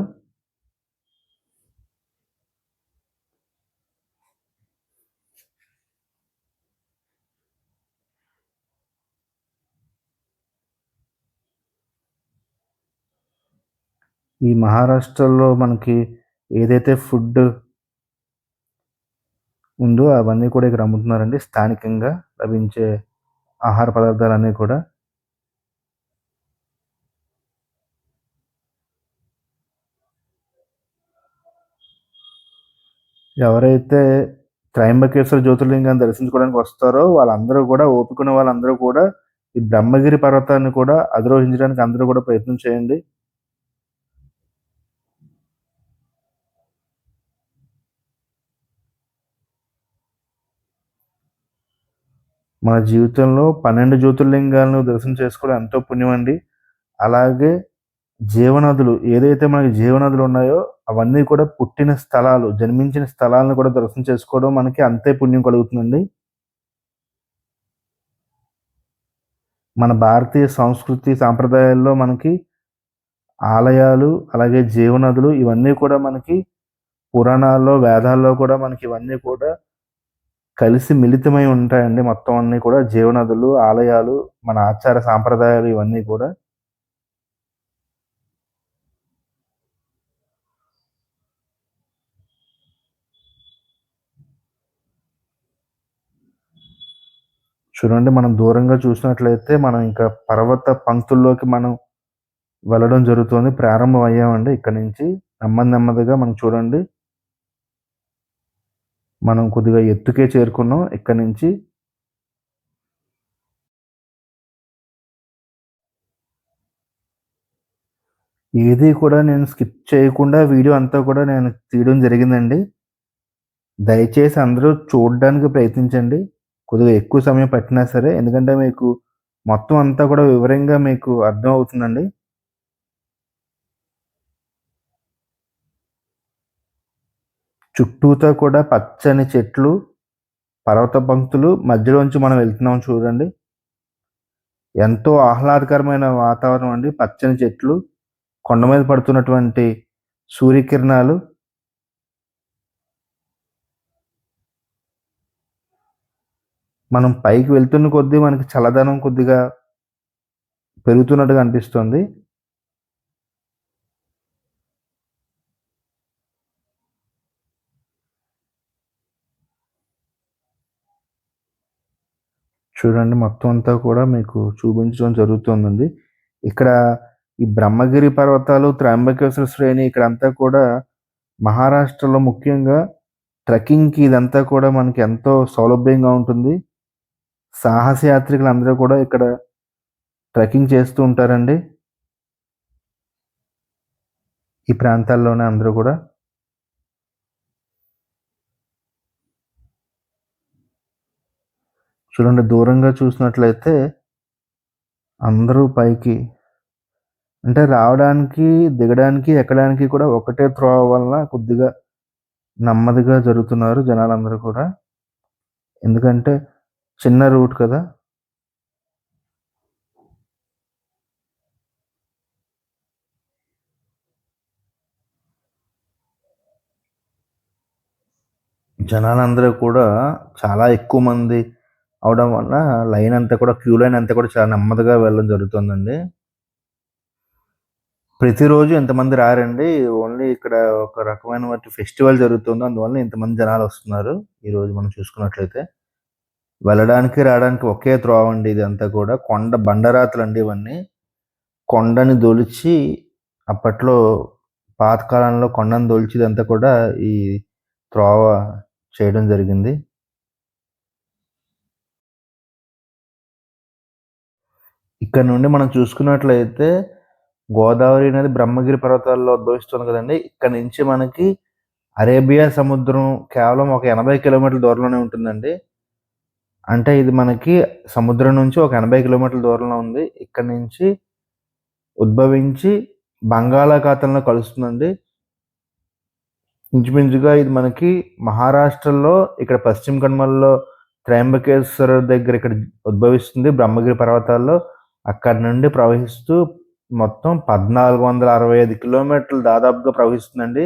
ఈ మహారాష్ట్రలో మనకి ఏదైతే ఫుడ్ ఉందో అవన్నీ కూడా ఇక్కడ అమ్ముతున్నారండి. స్థానికంగా లభించే ఆహార పదార్థాలన్నీ కూడా. ఎవరైతే త్రయంబకేశ్వర జ్యోతిర్లింగాన్ని దర్శించుకోవడానికి వస్తారో వాళ్ళందరూ కూడా ఓపిక ఉన్న వాళ్ళందరూ కూడా ఈ బ్రహ్మగిరి పర్వతాన్ని కూడా అధిరోహించడానికి అందరూ కూడా ప్రయత్నం చేయండి. మన జీవితంలో 12 జ్యోతిర్లింగాలను దర్శనం చేసుకోవడం ఎంతో పుణ్యం అండి. అలాగే జీవనదులు ఏదైతే మనకి జీవనదులు ఉన్నాయో అవన్నీ కూడా పుట్టిన స్థలాలు, జన్మించిన స్థలాలను కూడా దర్శనం చేసుకోవడం మనకి అంతే పుణ్యం కలుగుతుందండి. మన భారతీయ సంస్కృతి సాంప్రదాయాల్లో మనకి ఆలయాలు, అలాగే జీవనదులు ఇవన్నీ కూడా మనకి పురాణాల్లో, వేదాల్లో కూడా మనకి ఇవన్నీ కూడా కలిసి మిళితమై ఉంటాయండి. మొత్తం అన్నీ కూడా జీవనదులు, ఆలయాలు, మన ఆచార సాంప్రదాయాలు ఇవన్నీ కూడా. చూడండి మనం దూరంగా చూసినట్లయితే మనం ఇంకా పర్వత పంక్తుల్లోకి మనం వెళ్ళడం జరుగుతుంది. ప్రారంభం అయ్యామండి ఇక్కడి నుంచి. నెమ్మది నెమ్మదిగా మనం చూడండి. మనం కొద్దిగా ఎత్తుకే చేరుకున్నాం ఇక్కడి నుంచి. ఏది కూడా నేను స్కిప్ చేయకుండా వీడియో అంతా కూడా నేను తీయడం జరిగిందండి. దయచేసి అందరూ చూడడానికి ప్రయత్నించండి. కొద్దిగా ఎక్కువ సమయం పట్టినా సరే. ఎందుకంటే మీకు మొత్తం అంతా కూడా వివరంగా మీకు అర్థం అవుతుందండి. చుట్టూతా కూడా పచ్చని చెట్లు, పర్వత పంక్తులు మధ్యలోంచి మనం వెళ్తున్నాం చూడండి. ఎంతో ఆహ్లాదకరమైన వాతావరణం అండి. పచ్చని చెట్లు, కొండ మీద పడుతున్నటువంటి సూర్యకిరణాలు. మనం పైకి వెళ్తున్న కొద్దీ మనకి చల్లదనం కొద్దిగా పెరుగుతున్నట్టుగా అనిపిస్తుంది. చూడండి మొత్తం అంతా కూడా మీకు చూపించడం జరుగుతుందండి. ఇక్కడ ఈ బ్రహ్మగిరి పర్వతాలు, త్రయంబకేశ్వర శ్రేణి ఇక్కడంతా కూడా మహారాష్ట్రలో ముఖ్యంగా ట్రెక్కింగ్‌కి ఇదంతా కూడా మనకి ఎంతో సౌలభ్యంగా ఉంటుంది. సాహస యాత్రికులందరూ కూడా ఇక్కడ ట్రెక్కింగ్ చేస్తూ ఉంటారండి. ఈ ప్రాంతాల్లోనే అందరూ కూడా. చూడండి దూరంగా చూసినట్లయితే అందరూ పైకి అంటే రావడానికి, దిగడానికి, ఎక్కడానికి కూడా ఒకటే త్రోవ వలన కొద్దిగా నెమ్మదిగా జరుగుతున్నారు జనాలందరూ కూడా. ఎందుకంటే చిన్న రూట్ కదా! జనాలందరూ కూడా చాలా ఎక్కువ మంది అవ్వడం వల్ల లైన్ అంతా కూడా క్యూ లైన్ అంతా కూడా చాలా నెమ్మదిగా వెళ్ళడం జరుగుతుందండి. ప్రతిరోజు ఇంతమంది రారండి. ఓన్లీ ఇక్కడ ఒక రకమైనటువంటి ఫెస్టివల్ జరుగుతుంది. అందువల్ల ఇంతమంది జనాలొస్తున్నారు. ఈరోజు మనం చూసుకున్నట్లయితే. వెళ్ళడానికి, రావడానికి ఒకే త్రోవండి ఇదంతా కూడా. కొండ బండరాతులండి ఇవన్నీ. కొండని దొలిచి అప్పట్లో పాతకాలంలో కొండను దొలిచి ఇదంతా కూడా ఈ త్రోవ చేయడం జరిగింది. ఇక్కడ నుండి మనం చూసుకున్నట్లయితే గోదావరి నది బ్రహ్మగిరి పర్వతాల్లో ఉద్భవిస్తుంది కదండీ! ఇక్కడ నుంచి మనకి అరేబియా సముద్రం కేవలం ఒక 80 కిలోమీటర్ల దూరంలోనే ఉంటుందండి. అంటే ఇది మనకి సముద్రం నుంచి ఒక 80 కిలోమీటర్ల దూరంలో ఉంది. ఇక్కడి నుంచి ఉద్భవించి బంగాళాఖాతంలో కలుస్తుందండి. ఇంచుమించుగా ఇది మనకి మహారాష్ట్రలో ఇక్కడ పశ్చిమ కనుమలలో త్రయంబకేశ్వర దగ్గర ఇక్కడ ఉద్భవిస్తుంది బ్రహ్మగిరి పర్వతాల్లో. అక్కడి నుండి ప్రవహిస్తూ మొత్తం 1465 కిలోమీటర్లు దాదాపుగా ప్రవహిస్తుందండి.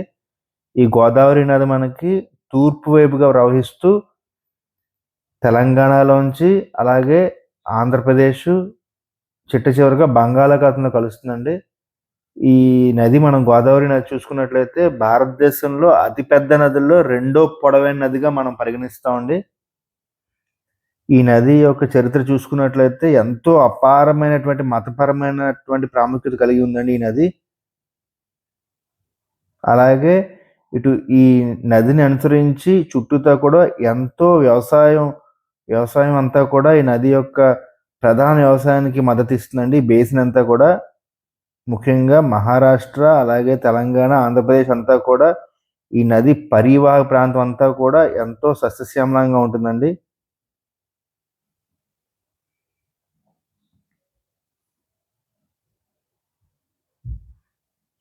ఈ గోదావరి నది మనకి తూర్పు వైపుగా ప్రవహిస్తూ తెలంగాణలోంచి అలాగే ఆంధ్రప్రదేశ్ చిట్ట చివరగా బంగాళాఖాతంలో కలుస్తుందండి. ఈ నది మనం గోదావరి నది చూసుకున్నట్లయితే భారతదేశంలో అతిపెద్ద నదుల్లో రెండో పొడవైన నదిగా మనం పరిగణిస్తామండి. ఈ నది యొక్క చరిత్ర చూసుకున్నట్లయితే ఎంతో అపారమైనటువంటి మతపరమైనటువంటి ప్రాముఖ్యత కలిగి ఉందండి ఈ నది. అలాగే ఇటు ఈ నదిని అనుసరించి చుట్టూతా కూడా ఎంతో వ్యవసాయం అంతా కూడా ఈ నది యొక్క ప్రధాన వ్యవసాయానికి మద్దతిస్తుందండి. ఈ బేసిన్ అంతా కూడా ముఖ్యంగా మహారాష్ట్ర, అలాగే తెలంగాణ, ఆంధ్రప్రదేశ్ అంతా కూడా ఈ నది పరీవాహక ప్రాంతం అంతా కూడా ఎంతో సస్యశ్యామలంగా ఉంటుందండి.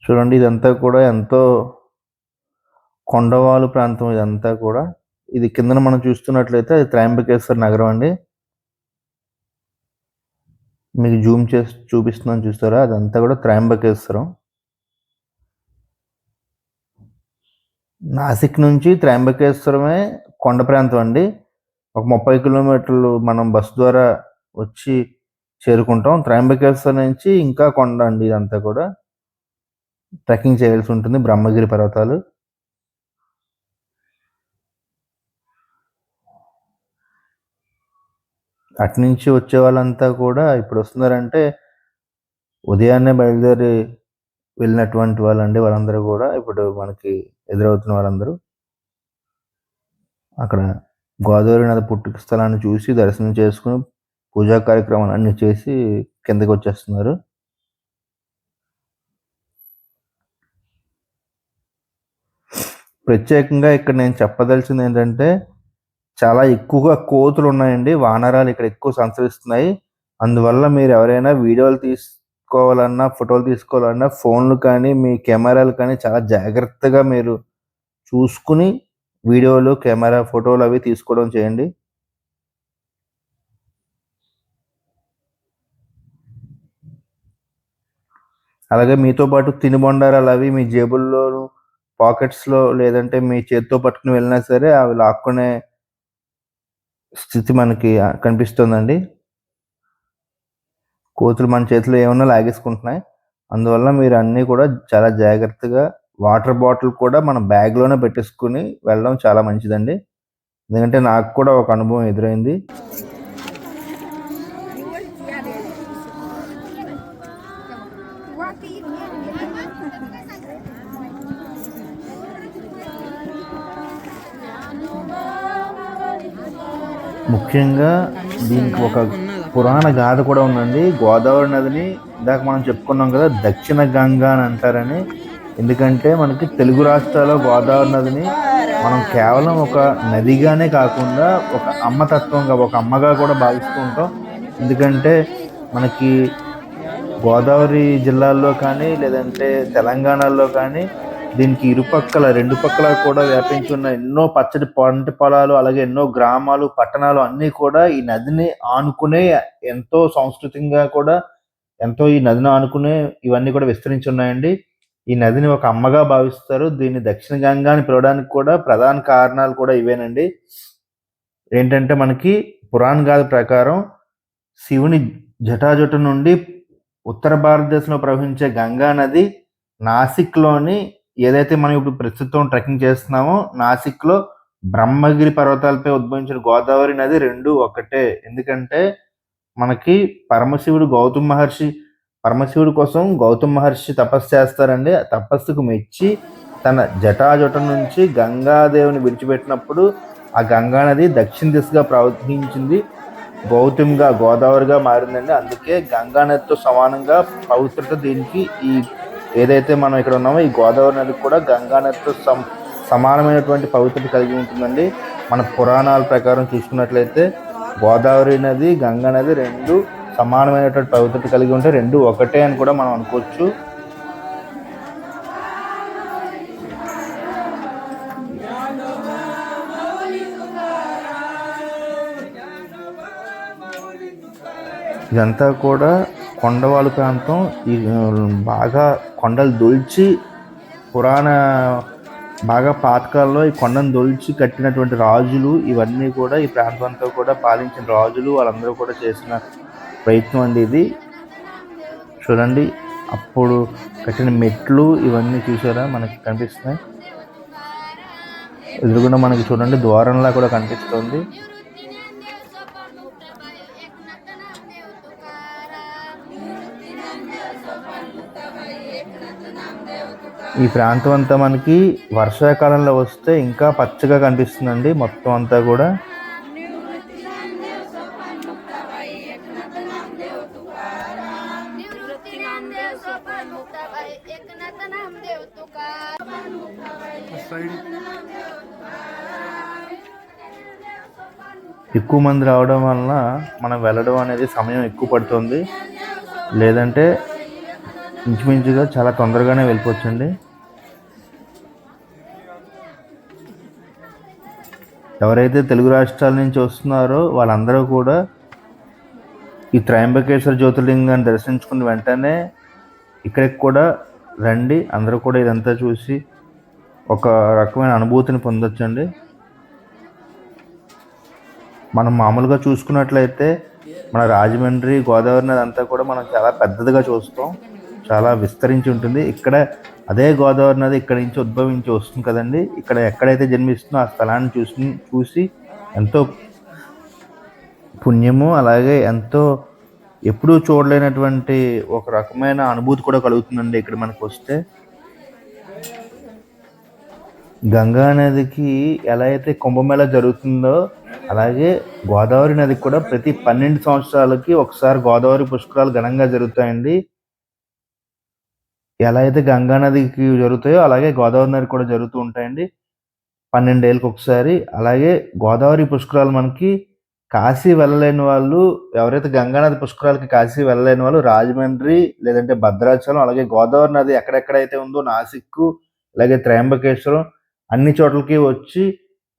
చూడండి, ఇదంతా కూడా ఎంతో కొండవాలు ప్రాంతం. ఇదంతా కూడా ఇది కిందన మనం చూస్తున్నట్లయితే అది త్రయంబకేశ్వర నగరం అండి. మీకు జూమ్ చేసి చూపిస్తున్నాను, చూస్తారా? అదంతా కూడా త్రయంబకేశ్వరం. నాసిక్ నుంచి త్రయంబకేశ్వరమే కొండ ప్రాంతం అండి. ఒక 30 కిలోమీటర్లు మనం బస్సు ద్వారా వచ్చి చేరుకుంటాం. త్రయంబకేశ్వరం నుంచి ఇంకా కొండ అండి. ఇదంతా కూడా ట్రెక్కింగ్ చేయాల్సి ఉంటుంది, బ్రహ్మగిరి పర్వతాలు. అటునుంచి వచ్చే వాళ్ళంతా కూడా ఇప్పుడు వస్తున్నారంటే ఉదయాన్నే బయలుదేరి వెళ్ళినటువంటి వాళ్ళండి. వాళ్ళందరూ కూడా ఇప్పుడు మనకి ఎదురవుతున్న వాళ్ళందరూ అక్కడ గోదావరి నది పుట్టుక స్థలాన్ని చూసి దర్శనం చేసుకుని పూజా కార్యక్రమాలు అన్నీ చేసి కిందకి వచ్చేస్తున్నారు. ప్రత్యేకంగా ఇక్కడ నేను చెప్పదలిచింది ఏంటంటే చాలా ఎక్కువగా కోతులు ఉన్నాయండి. వానరాలు ఇక్కడ ఎక్కువ సంచరిస్తున్నాయి. అందువల్ల మీరు ఎవరైనా వీడియోలు తీసుకోవాలన్నా, ఫోటోలు తీసుకోవాలన్నా ఫోన్లు కానీ, మీ కెమెరాలు కానీ చాలా జాగ్రత్తగా మీరు చూసుకుని వీడియోలు, కెమెరా, ఫోటోలు అవి తీసుకోవడం చేయండి. అలాగే మీతో పాటు తినుబండారాలు అవి మీ జేబుల్లోను, పాకెట్స్‌లో లేదంటే మీ చేత్తో పట్టుకుని వెళ్ళినా సరే అవి లాక్కునే స్థితి మనకి కనిపిస్తుందండి. కోతులు మన చేతిలో ఏమన్నా లాగేసుకుంటున్నాయి. అందువల్ల మీరు అన్నీ కూడా చాలా జాగ్రత్తగా వాటర్ బాటిల్ కూడా మన బ్యాగ్‌లోనే పెట్టేసుకొని వెళ్ళడం చాలా మంచిదండి. ఎందుకంటే నాకు కూడా ఒక అనుభవం ఎదురైంది. ముఖ్యంగా దీనికి ఒక పురాణ గాథ కూడా ఉందండి. గోదావరి నదిని ఇందాక మనం చెప్పుకున్నాం కదా, దక్షిణ గంగా అని అంటారని. ఎందుకంటే మనకి తెలుగు రాష్ట్రాల్లో గోదావరి నదిని మనం కేవలం ఒక నదిగానే కాకుండా ఒక అమ్మతత్వంగా, ఒక అమ్మగా కూడా భావిస్తూ ఉంటాం. ఎందుకంటే మనకి గోదావరి జిల్లాల్లో కానీ లేదంటే తెలంగాణలో కానీ దీనికి ఇరుపక్కల, రెండు పక్కల కూడా వ్యాపించి ఉన్న ఎన్నో పచ్చటి పంట పొలాలు, అలాగే ఎన్నో గ్రామాలు, పట్టణాలు అన్నీ కూడా ఈ నదిని ఆనుకునే ఎంతో సాంస్కృతికంగా కూడా ఎంతో ఈ నదిని ఆనుకునే ఇవన్నీ కూడా విస్తరించి ఉన్నాయండి. ఈ నదిని ఒక అమ్మగా భావిస్తారు. దీన్ని దక్షిణ గంగా అని పిలవడానికి కూడా ప్రధాన కారణాలు కూడా ఇవేనండి. ఏంటంటే మనకి పురాణ గాథ ప్రకారం శివుని జటాజుట నుండి ఉత్తర భారతదేశంలో ప్రవహించే గంగా నది నాసిక్‌లోని ఏదైతే మనం ఇప్పుడు ప్రస్తుతం ట్రెక్కింగ్ చేస్తున్నామో నాసిక్‌లో బ్రహ్మగిరి పర్వతాలపై ఉద్భవించిన గోదావరి నది 2 ఒకటే. ఎందుకంటే మనకి పరమశివుడి కోసం గౌతమ మహర్షి తపస్సు చేస్తారండి. ఆ తపస్సుకు మెచ్చి తన జటాజుటం నుంచి గంగాదేవిని విడిచిపెట్టినప్పుడు ఆ గంగా నది దక్షిణ దిశగా ప్రవహించింది. గోదావరిగా మారిందండి. అందుకే గంగా నదితో సమానంగా పవిత్రత దీనికి ఈ ఏదైతే మనం ఇక్కడ ఉన్నామో ఈ గోదావరి నది కూడా గంగా నదితో సమానమైనటువంటి పవిత్రత కలిగి ఉంటుందండి. మన పురాణాల ప్రకారం చూసుకున్నట్లయితే గోదావరి నది, గంగా నది 2 సమానమైనటువంటి పవిత్రత కలిగి ఉంటే 2 ఒకటే అని కూడా మనం అనుకోవచ్చు. ఇదంతా కూడా కొండవాలు ప్రాంతం. ఈ బాగా కొండలు దొల్చి బాగా పాతకాలంలో ఈ కొండను దొల్చి కట్టినటువంటి రాజులు, ఇవన్నీ కూడా ఈ ప్రాంతం అంతా కూడా పాలించిన రాజులు వాళ్ళందరూ కూడా చేసిన ప్రయత్నం అండి ఇది. చూడండి, అప్పుడు కట్టిన మెట్లు ఇవన్నీ చూసారా మనకి కనిపిస్తున్నాయి. ఎదురుగుండా మనకి చూడండి ద్వారంలా కూడా కనిపిస్తుంది. ఈ ప్రాంతం అంతా మనకి వర్షాకాలంలో వస్తే ఇంకా పచ్చగా కనిపిస్తుందండి మొత్తం అంతా కూడా. ఎక్కువ మంది రావడం వలన మనం వెళ్ళడం అనేది సమయం ఎక్కువ పడుతుంది. లేదంటే ఇంచుమించుగా చాలా తొందరగానే వెళ్ళిపోవచ్చండి. ఎవరైతే తెలుగు రాష్ట్రాల నుంచి వస్తున్నారో వాళ్ళందరూ కూడా ఈ త్రయంబకేశ్వర జ్యోతిర్లింగాన్ని దర్శించుకున్న వెంటనే ఇక్కడికి కూడా రండి. అందరూ కూడా ఇదంతా చూసి ఒక రకమైన అనుభూతిని పొందొచ్చండి. మనం మామూలుగా చూసుకున్నట్లయితే మన రాజమండ్రి, గోదావరి నది అంతా కూడా మనం చాలా పెద్దదిగా చూస్తాం. చాలా విస్తరించి ఉంటుంది. ఇక్కడ అదే గోదావరి నది ఇక్కడి నుంచి ఉద్భవించి వస్తుంది కదండీ! ఇక్కడ ఎక్కడైతే జన్మిస్తుందో ఆ స్థలాన్ని చూసి ఎంతో పుణ్యము, అలాగే ఎంతో ఎప్పుడూ చూడలేనటువంటి ఒక రకమైన అనుభూతి కూడా కలుగుతుందండి ఇక్కడ మనకొస్తే. గంగా నదికి ఎలా అయితే కుంభమేళా జరుగుతుందో, అలాగే గోదావరి నదికి కూడా ప్రతి 12 సంవత్సరాలకి ఒకసారి గోదావరి పుష్కరాలు ఘనంగా జరుగుతాయండి. ఎలా అయితే గంగా నదికి జరుగుతాయో, అలాగే గోదావరి నదికి కూడా జరుగుతూ ఉంటాయండి. 12 ఏళ్ళకొకసారి. అలాగే గోదావరి పుష్కరాలు మనకి కాశీ వెళ్ళలేని వాళ్ళు, ఎవరైతే గంగా నది పుష్కరాలకి కాశీ వెళ్ళలేని వాళ్ళు రాజమండ్రి, లేదంటే భద్రాచలం, అలాగే గోదావరి నది ఎక్కడెక్కడైతే ఉందో నాసిక్కు, అలాగే త్రయంబకేశ్వరం అన్ని చోట్లకి వచ్చి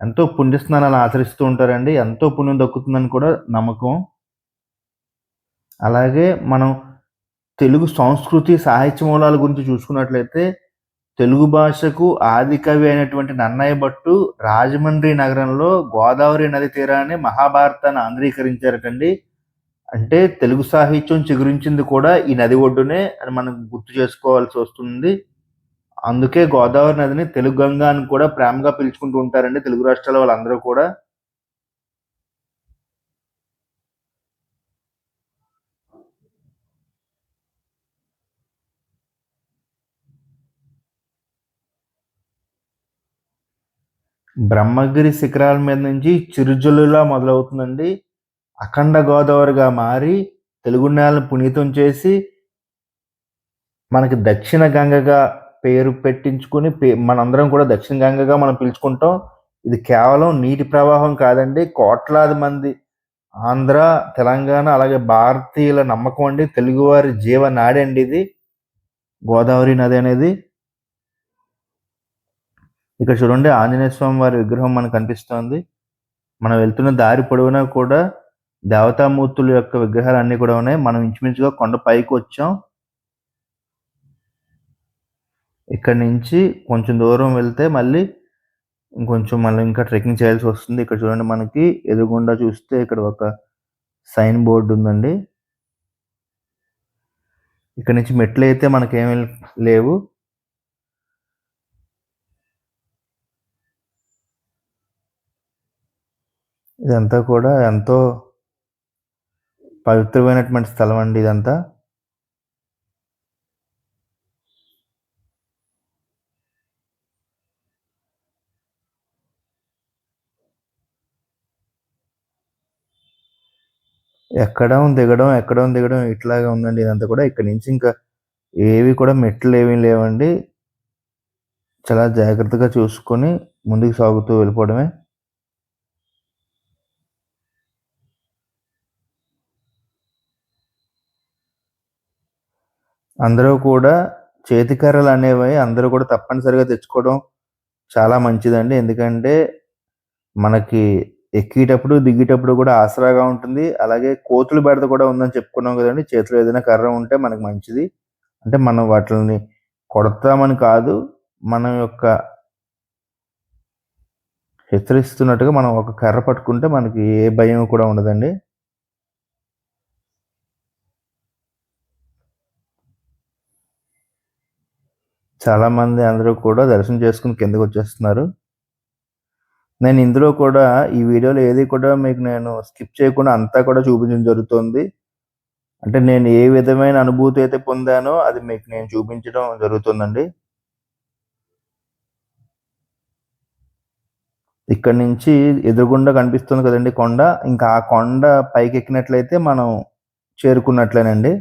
ఎంతో పుణ్యస్నానాలు ఆచరిస్తూ ఉంటారండి. ఎంతో పుణ్యం దక్కుతుందని కూడా నమ్మకం. అలాగే మనం తెలుగు సంస్కృతి, సాహిత్య మూలాల గురించి చూసుకున్నట్లయితే, తెలుగు భాషకు ఆది కవి అయినటువంటి నన్నయ్య భట్టు రాజమండ్రి నగరంలో గోదావరి నది తీరాన్ని మహాభారతాన్ని ఆంధ్రీకరించారటండి. అంటే తెలుగు సాహిత్యం చిగురించింది కూడా ఈ నది ఒడ్డునే అని మనం గుర్తు చేసుకోవాల్సి వస్తుంది. అందుకే గోదావరి నదిని తెలుగు గంగా అని కూడా ప్రేమగా పిలుచుకుంటూ ఉంటారండి తెలుగు రాష్ట్రాల వాళ్ళందరూ కూడా. బ్రహ్మగిరి శిఖరాల మీద నుంచి చిరుజల్లులా మొదలవుతుందండి. అఖండ గోదావరిగా మారి తెలుగు నేలను పునీతం చేసి మనకి దక్షిణ గంగగా పేరు పెట్టించుకొని మనందరం కూడా దక్షిణ గంగగా మనం పిలుచుకుంటాం. ఇది కేవలం నీటి ప్రవాహం కాదండి. కోట్లాది మంది ఆంధ్ర, తెలంగాణ అలాగే భారతీయుల నమ్మకం అండి. తెలుగువారి జీవనాడి అండి ఇది. గోదావరి నది అనేది. ఇక్కడ చూడండి ఆంజనేయ స్వామి వారి విగ్రహం మనకు కనిపిస్తోంది. మనం వెళ్తున్న దారి పొడవునా కూడా దేవతామూర్తుల యొక్క విగ్రహాలన్నీ కూడా ఉన్నాయి. మనం ఇంచుమించుగా కొండ పైకొచ్చాం. ఇక్కడి నుంచి కొంచెం దూరం వెళ్తే మళ్ళీ మళ్ళీ ఇంకా ట్రెక్కింగ్ చేయాల్సి వస్తుంది. ఇక్కడ చూడండి మనకి ఎదురుగుండా చూస్తే ఇక్కడ ఒక సైన్ బోర్డ్ ఉందండి. ఇక్కడ నుంచి మెట్లయితే మనకేమీ లేవు. ఇదంతా కూడా ఎంతో పవిత్రమైనటువంటి స్థలం అండి ఇదంతా. ఎక్కడం, దిగడం, ఎక్కడం, దిగడం ఇట్లాగే ఉందండి ఇదంతా కూడా. ఇక్కడి నుంచి ఇంకా ఏవి కూడా మెట్లేమీ లేవండి. చాలా జాగ్రత్తగా చూసుకొని ముందుకు సాగుతూ వెళ్ళిపోవడమే. అందరూ కూడా చేతికర్రలనేవి అందరూ కూడా తప్పనిసరిగా తెచ్చుకోవడం చాలా మంచిదండి. ఎందుకంటే మనకి ఎక్కేటప్పుడు, దిగేటప్పుడు కూడా ఆసరాగా ఉంటుంది. అలాగే కోతుల బెడద కూడా ఉందని చెప్పుకున్నాం కదండీ! చేతిలో ఏదైనా కర్ర ఉంటే మనకు మంచిది. అంటే మనం వాటిల్ని కొడతామని కాదు. మన యొక్క హెచ్చరిస్తున్నట్టుగా మనం ఒక కర్ర పట్టుకుంటే మనకి ఏ భయం కూడా ఉండదండి. చాలామంది అందరూ కూడా దర్శనం చేసుకొని కిందకొచ్చేస్తున్నారు. నేను ఇందులో కూడా ఈ వీడియోలో ఏది కూడా మీకు నేను స్కిప్ చేయకుండా అంతా కూడా చూపించడం జరుగుతోంది. అంటే నేను ఏ విధమైన అనుభూతి అయితే పొందానో అది మీకు నేను చూపించడం జరుగుతుందండి. ఇక్కడి నుంచి ఎదురుగుండా కనిపిస్తుంది కదండీ కొండ. ఇంకా ఆ కొండ పైకెక్కినట్లయితే మనం చేరుకున్నట్లేనండి.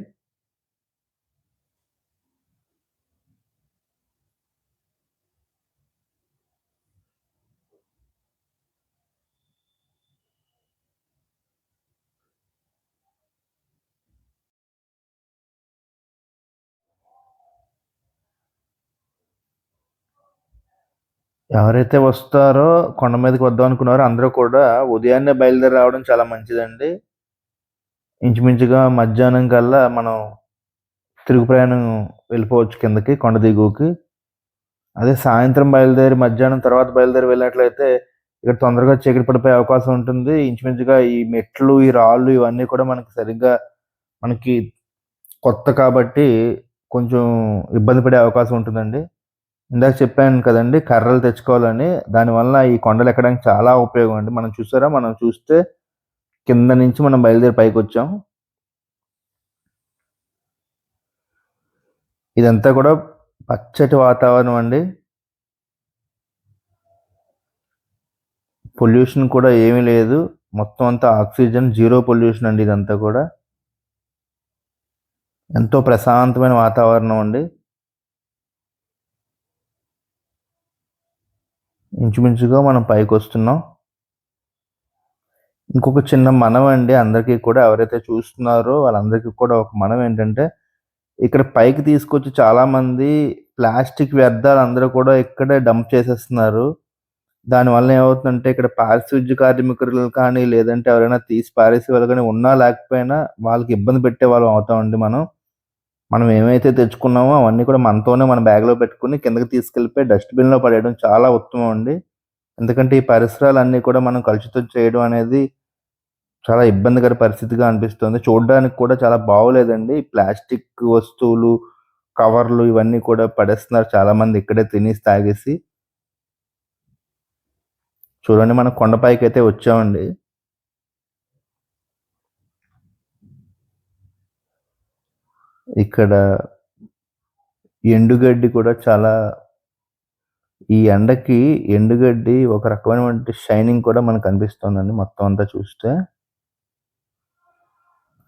ఎవరైతే వస్తారో కొండ మీదకి వద్దాం అనుకున్నారో అందరూ కూడా ఉదయాన్నే బయలుదేరి రావడం చాలా మంచిదండి. ఇంచుమించుగా మధ్యాహ్నం కల్లా మనం తిరుగు ప్రయాణం వెళ్ళిపోవచ్చు కిందకి కొండ దిగువకి. అదే సాయంత్రం బయలుదేరి మధ్యాహ్నం తర్వాత బయలుదేరి వెళ్ళినట్లయితే ఇక్కడ తొందరగా చీకటి పడిపోయే అవకాశం ఉంటుంది. ఇంచుమించుగా ఈ మెట్లు, ఈ రాళ్ళు ఇవన్నీ కూడా మనకి కొత్త కాబట్టి కొంచెం ఇబ్బంది పడే అవకాశం ఉంటుందండి. ఇందాక చెప్పాను కదండీ! కర్రలు తెచ్చుకోవాలని. దానివల్ల ఈ కొండలు ఎక్కడానికి చాలా ఉపయోగం అండి. మనం చూస్తే కింద నుంచి మనం బయలుదేరి పైకొచ్చాం. ఇదంతా కూడా పచ్చటి వాతావరణం అండి. పొల్యూషన్ కూడా ఏమీ లేదు. మొత్తం అంతా ఆక్సిజన్, జీరో పొల్యూషన్ అండి ఇదంతా కూడా. ఎంతో ప్రశాంతమైన వాతావరణం అండి. ఇంచుమించుగా మనం పైకొస్తున్నాం. ఇంకొక చిన్న మనవండి అందరికీ కూడా ఎవరైతే చూస్తున్నారో వాళ్ళందరికీ కూడా ఒక మనవేంటంటే, ఇక్కడ పైకి తీసుకొచ్చి చాలామంది ప్లాస్టిక్ వ్యర్థాలు అందరూ కూడా ఇక్కడే డంప్ చేసేస్తున్నారు. దానివల్ల ఏమవుతుందంటే ఇక్కడ పారిశుధ్య కార్మికులు కానీ, లేదంటే ఎవరైనా తీసి పారేసేవాళ్ళు గానీ ఉన్నా లేకపోయినా వాళ్ళకి ఇబ్బంది పెట్టేవాళ్ళం అవుతామండి మనం. మనం ఏమైతే తెచ్చుకున్నామో అవన్నీ కూడా మనతోనే మన బ్యాగ్‌లో పెట్టుకొని కిందకి తీసుకెళ్ళిపోయి డస్ట్‌బిన్‌లో పడేయడం చాలా ఉత్తమం అండి. ఎందుకంటే ఈ పరిసరాలన్నీ కూడా మనం కలుషితం చేయడం అనేది చాలా ఇబ్బందికర పరిస్థితిగా అనిపిస్తుంది. చూడ్డానికి కూడా చాలా బాగోలేదండి. ప్లాస్టిక్ వస్తువులు, కవర్లు ఇవన్నీ కూడా పడేస్తున్నారు చాలామంది ఇక్కడే తినేసి, తాగేసి. చూడండి మనం కొండపైకైతే వచ్చామండి. ఇక్కడ ఎండుగడ్డి కూడా చాలా ఈ ఎండకి ఎండుగడ్డి ఒక రకమైనటువంటి షైనింగ్ కూడా మనకు కనిపిస్తోందండి మొత్తం అంతా చూస్తే.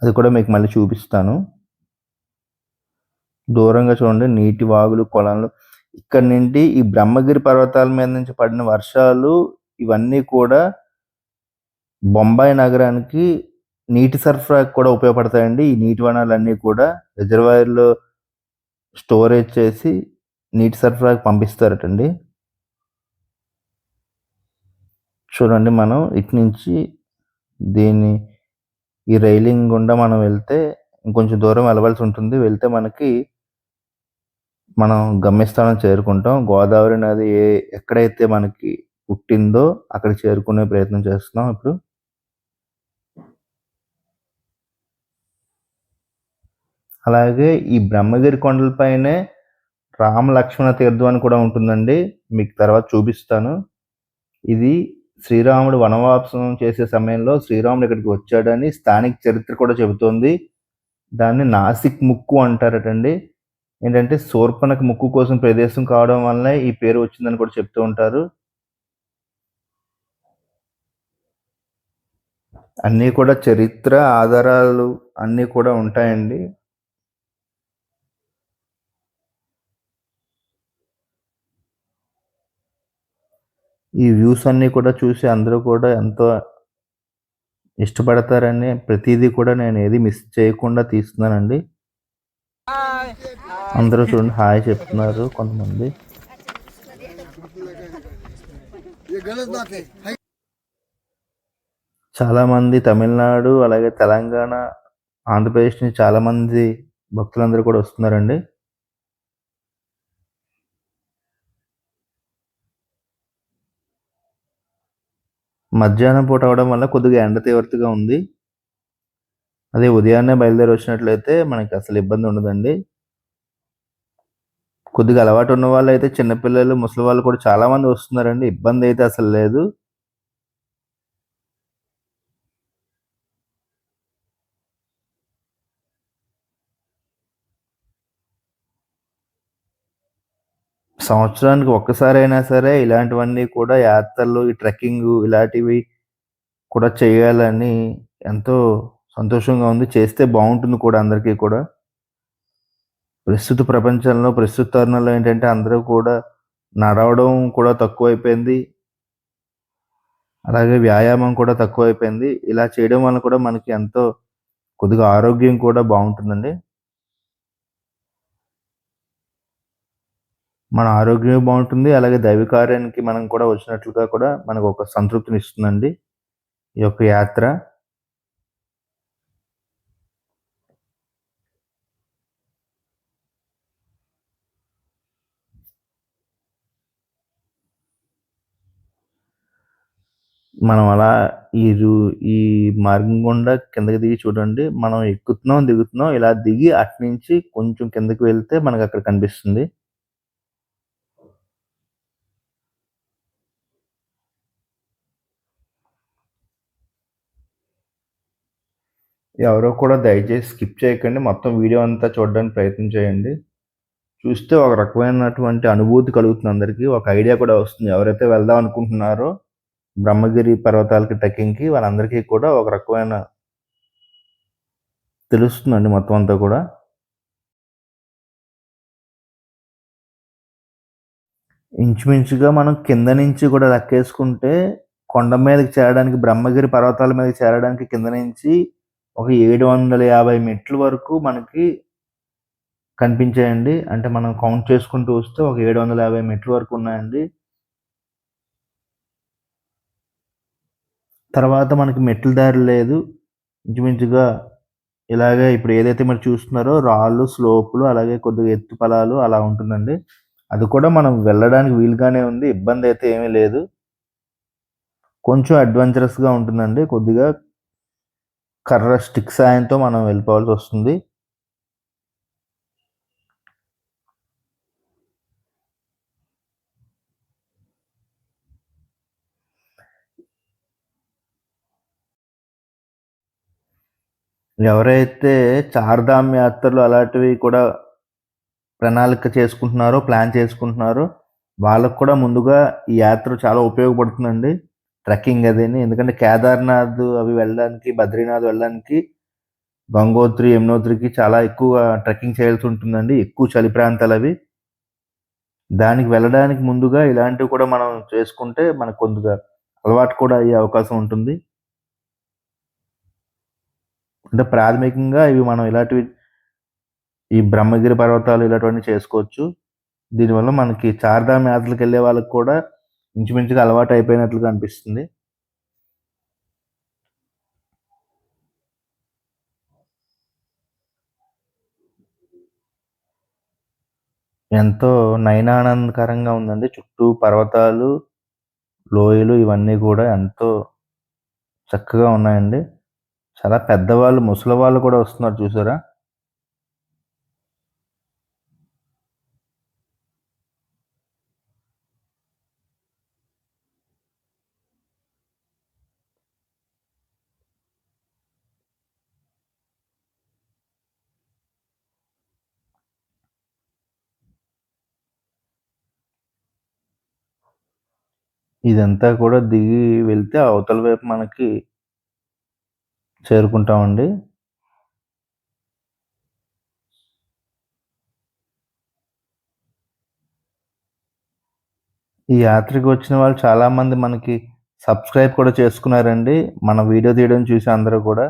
అది కూడా మీకు మళ్ళీ చూపిస్తాను. దూరంగా చూడండి నీటి వాగులు, కొలాలు. ఇక్కడి నుండి ఈ బ్రహ్మగిరి పర్వతాల మీద నుంచి పడిన వర్షాలు ఇవన్నీ కూడా బొంబాయి నగరానికి నీటి సరఫరాకి కూడా ఉపయోగపడతాయండి. ఈ నీటి వనరులన్నీ కూడా రిజర్వాయర్‌లో స్టోరేజ్ చేసి నీటి సరఫరాకి పంపిస్తారటండి. చూడండి మనం ఇటు నుంచి దీన్ని ఈ రైలింగ్ గుండా మనం వెళ్తే ఇంకొంచెం దూరం వెళ్ళవలసి ఉంటుంది. వెళ్తే మనం గమ్యస్థానం చేరుకుంటాం. గోదావరి నది ఎక్కడైతే మనకి పుట్టిందో అక్కడికి చేరుకునే ప్రయత్నం చేస్తున్నాం ఇప్పుడు. అలాగే ఈ బ్రహ్మగిరి కొండలపైనే రామ లక్ష్మణ తీర్థం అని కూడా ఉంటుందండి. మీకు తర్వాత చూపిస్తాను. ఇది శ్రీరాముడు వనవాసం చేసే సమయంలో శ్రీరాముడు ఇక్కడికి వచ్చాడని స్థానిక చరిత్ర కూడా చెబుతోంది. దాన్ని నాసిక్ ముక్కు అంటారటండి. ఏంటంటే శూర్పణఖ ముక్కు కోసం ప్రదేశం కావడం వల్లనే ఈ పేరు వచ్చిందని కూడా చెప్తూ ఉంటారు. అన్నీ కూడా చరిత్ర ఆధారాలు అన్నీ కూడా ఉంటాయండి. ఈ వ్యూస్ అన్నీ కూడా చూసి అందరూ కూడా ఎంతో ఇష్టపడతారని ప్రతీదీ కూడా నేను ఏది మిస్ చేయకుండా తీస్తున్నానండి. అందరూ చూడండి హాయ్ చెప్తున్నారు కొంతమంది. చాలామంది తమిళనాడు, అలాగే తెలంగాణ, ఆంధ్రప్రదేశ్ నుంచి చాలామంది భక్తులందరూ కూడా వస్తున్నారండి. మధ్యాహ్నం పూట అవ్వడం వల్ల కొద్దిగా ఎండ తీవ్రతగా ఉంది. అదే ఉదయాన్నే బయలుదేరి వచ్చినట్లయితే మనకి అసలు ఇబ్బంది ఉండదండి. కొద్దిగా అలవాటు ఉన్న వాళ్ళైతే చిన్నపిల్లలు, ముసలి వాళ్ళు కూడా చాలామంది వస్తున్నారండి. ఇబ్బంది అయితే అసలు లేదు. సంవత్సరానికి ఒక్కసారైనా సరే ఇలాంటివన్నీ కూడా యాత్రలు, ఈ ట్రెక్కింగు ఇలాంటివి కూడా చేయాలని ఎంతో సంతోషంగా ఉంది. చేస్తే బావుంటుంది కూడా అందరికీ కూడా. ప్రస్తుత ప్రపంచంలో, ప్రస్తుత తరుణంలో ఏంటంటే అందరూ కూడా నడవడం కూడా తక్కువైపోయింది. అలాగే వ్యాయామం కూడా తక్కువైపోయింది. ఇలా చేయడం వల్ల కూడా మనకి ఎంతో కొద్దిగా ఆరోగ్యం కూడా బావుంటుందండి. మన ఆరోగ్యం బావుంటుంది. అలాగే దైవ కార్యానికి మనం కూడా వచ్చినట్లుగా కూడా మనకొక సంతృప్తినిస్తుందండి ఈ యొక్క యాత్ర. మనం అలా ఈ రు ఈ మార్గం గుండా కిందకి దిగి చూడండి. మనం ఎక్కుతున్నాం, దిగుతున్నాం. ఇలా దిగి అటునుంచి కొంచెం కిందకి వెళ్తే మనకక్కడ కనిపిస్తుంది. ఎవరో కూడా దయచేసి స్కిప్ చేయకండి. మొత్తం వీడియో అంతా చూడడానికి ప్రయత్నం చేయండి. చూస్తే ఒక రకమైనటువంటి అనుభూతి కలుగుతుంది అందరికి. ఒక ఐడియా కూడా వస్తుంది. ఎవరైతే వెళ్దాం అనుకుంటున్నారో బ్రహ్మగిరి పర్వతాలకి ట్రెక్కింగ్‌కి వాళ్ళందరికీ కూడా ఒక రకమైన తెలుస్తుందండి మొత్తం అంతా కూడా. ఇంచుమించుగా మనం కింద నుంచి కూడా లెక్కేసుకుంటే కొండ మీదకి చేరడానికి బ్రహ్మగిరి పర్వతాల మీదకి చేరడానికి కింద నుంచి ఒక 750 మెట్లు వరకు మనకి కనిపించాయండి. అంటే మనం కౌంట్ చేసుకుంటూ వస్తే ఒక 750 మెట్ల వరకు ఉన్నాయండి. తర్వాత మనకి మెట్ల దారి లేదు. ఇంచుమించుగా ఇలాగే ఇప్పుడు ఏదైతే మీరు చూస్తున్నారో రాళ్ళు, స్లోపులు అలాగే కొద్దిగా ఎత్తు పొలాలు అలా ఉంటుందండి. అది కూడా మనం వెళ్ళడానికి వీలుగానే ఉంది. ఇబ్బందయితే ఏమీ లేదు. కొంచెం అడ్వెంచరస్‌గా ఉంటుందండి. కొద్దిగా కర్ర స్టిక్ సాయంతో మనం వెళ్ళిపోవాల్సొస్తుంది. ఎవరైతే చార్ధామ్ యాత్రలు అలాంటివి కూడా ప్రణాళిక చేసుకుంటున్నారో, ప్లాన్ చేసుకుంటున్నారో వాళ్ళకి కూడా ముందుగా ఈ యాత్ర చాలా ఉపయోగపడుతుందండి. ట్రెక్కింగ్ అదిని. ఎందుకంటే కేదార్‌నాథ్ అవి వెళ్ళడానికి, బద్రీనాథ్ వెళ్ళడానికి గంగోత్రి, యమునోత్రికి చాలా ఎక్కువ ట్రెక్కింగ్ చేయాల్సి ఉంటుందండి. ఎక్కువ చలి ప్రాంతాలవి. దానికి వెళ్ళడానికి ముందుగా ఇలాంటివి కూడా మనం చేసుకుంటే మనకు కొద్దిగా అలవాటు కూడా అయ్యే అవకాశం ఉంటుంది. అంటే ప్రాథమికంగా ఇవి మనం ఇలాంటివి ఈ బ్రహ్మగిరి పర్వతాలు ఇలాంటివన్నీ చేసుకోవచ్చు. దీనివల్ల మనకి చార్ధామ్ యాత్రలకెళ్ళే వాళ్ళకి కూడా ఇంచుమించుగా అలవాటు అయిపోయినట్లుగా అనిపిస్తుంది. ఎంతో నయనానందకరంగా ఉందండి. చుట్టూ పర్వతాలు, లోయలు ఇవన్నీ గూడా ఎంతో చక్కగా ఉన్నాయండి. చాలా పెద్దవాళ్ళు, ముసలివాళ్ళు కూడా వస్తున్నారు చూసారా? ఇదంతా కూడా దిగి వెళ్తే అవతల వైపు మనకి చేరుకుంటామండి. ఈ యాత్రకు వచ్చిన వాళ్ళు చాలామంది మనకి సబ్స్క్రైబ్ కూడా చేసుకున్నారండి. మన వీడియో తీయడం చూసి అందరూ కూడా.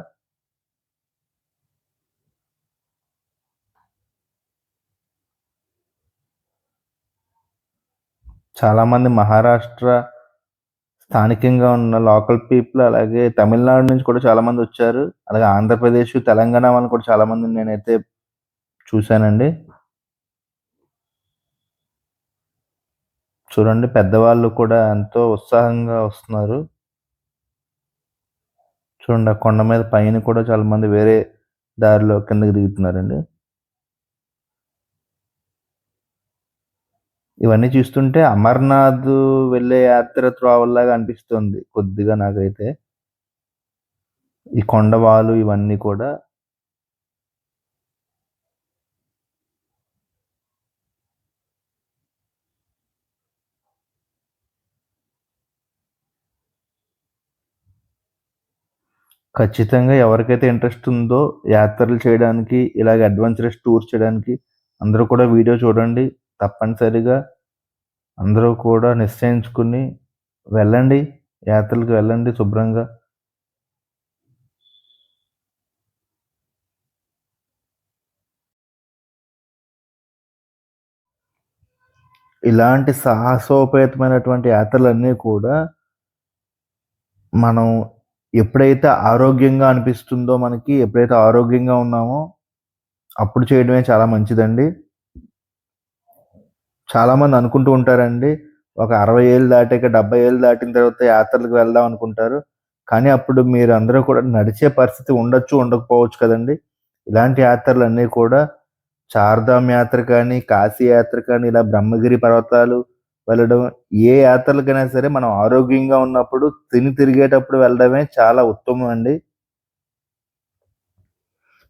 చాలామంది మహారాష్ట్ర స్థానికంగా ఉన్న లోకల్ పీపుల్ అలాగే తమిళనాడు నుంచి కూడా చాలామందొచ్చారు. అలాగే ఆంధ్రప్రదేశ్, తెలంగాణ వాళ్ళు కూడా చాలామందిని నేనైతే చూశానండి. చూడండి పెద్దవాళ్ళు కూడా ఎంతో ఉత్సాహంగా వస్తున్నారు. చూడండి ఆ కొండ మీద పైన కూడా చాలామంది వేరే దారిలో కిందకి దిగుతున్నారండి. ఇవన్నీ చూస్తుంటే అమర్నాథ్ వెళ్ళే యాత్ర త్రోవల్లాగా అనిపిస్తుంది కొద్దిగా నాకైతే. ఈ కొండవాలు ఇవన్నీ కూడా ఖచ్చితంగా ఎవరికైతే ఇంట్రెస్ట్ ఉందో యాత్రలు చేయడానికి, ఇలాగ అడ్వెంచరస్ టూర్స్ చేయడానికి అందరూ కూడా వీడియో చూడండి. తప్పనిసరిగా అందరూ కూడా నిశ్చయించుకుని వెళ్ళండి. యాత్రలకు వెళ్ళండి శుభ్రంగా. ఇలాంటి సాహసోపేతమైనటువంటి యాత్రలన్నీ కూడా మనం ఎప్పుడైతే ఆరోగ్యంగా అనిపిస్తుందో మనకి, ఎప్పుడైతే ఆరోగ్యంగా ఉన్నామో అప్పుడు చేయడమే చాలా మంచిదండి. చాలామంది అనుకుంటూ ఉంటారండి. ఒక 60 ఏళ్ళు దాటాక, 70 ఏళ్ళు దాటిన తర్వాత యాత్రలకు వెళ్దాం అనుకుంటారు. కానీ అప్పుడు మీరందరూ కూడా నడిచే పరిస్థితి ఉండొచ్చు, ఉండకపోవచ్చు కదండీ! ఇలాంటి యాత్రలన్నీ కూడా చార్ధామ్ యాత్ర కానీ, కాశీ యాత్ర కానీ, ఇలా బ్రహ్మగిరి పర్వతాలు వెళ్ళడం, ఏ యాత్రలకైనా సరే మనం ఆరోగ్యంగా ఉన్నప్పుడు తిరిగేటప్పుడు వెళ్ళడమే చాలా ఉత్తమం అండి.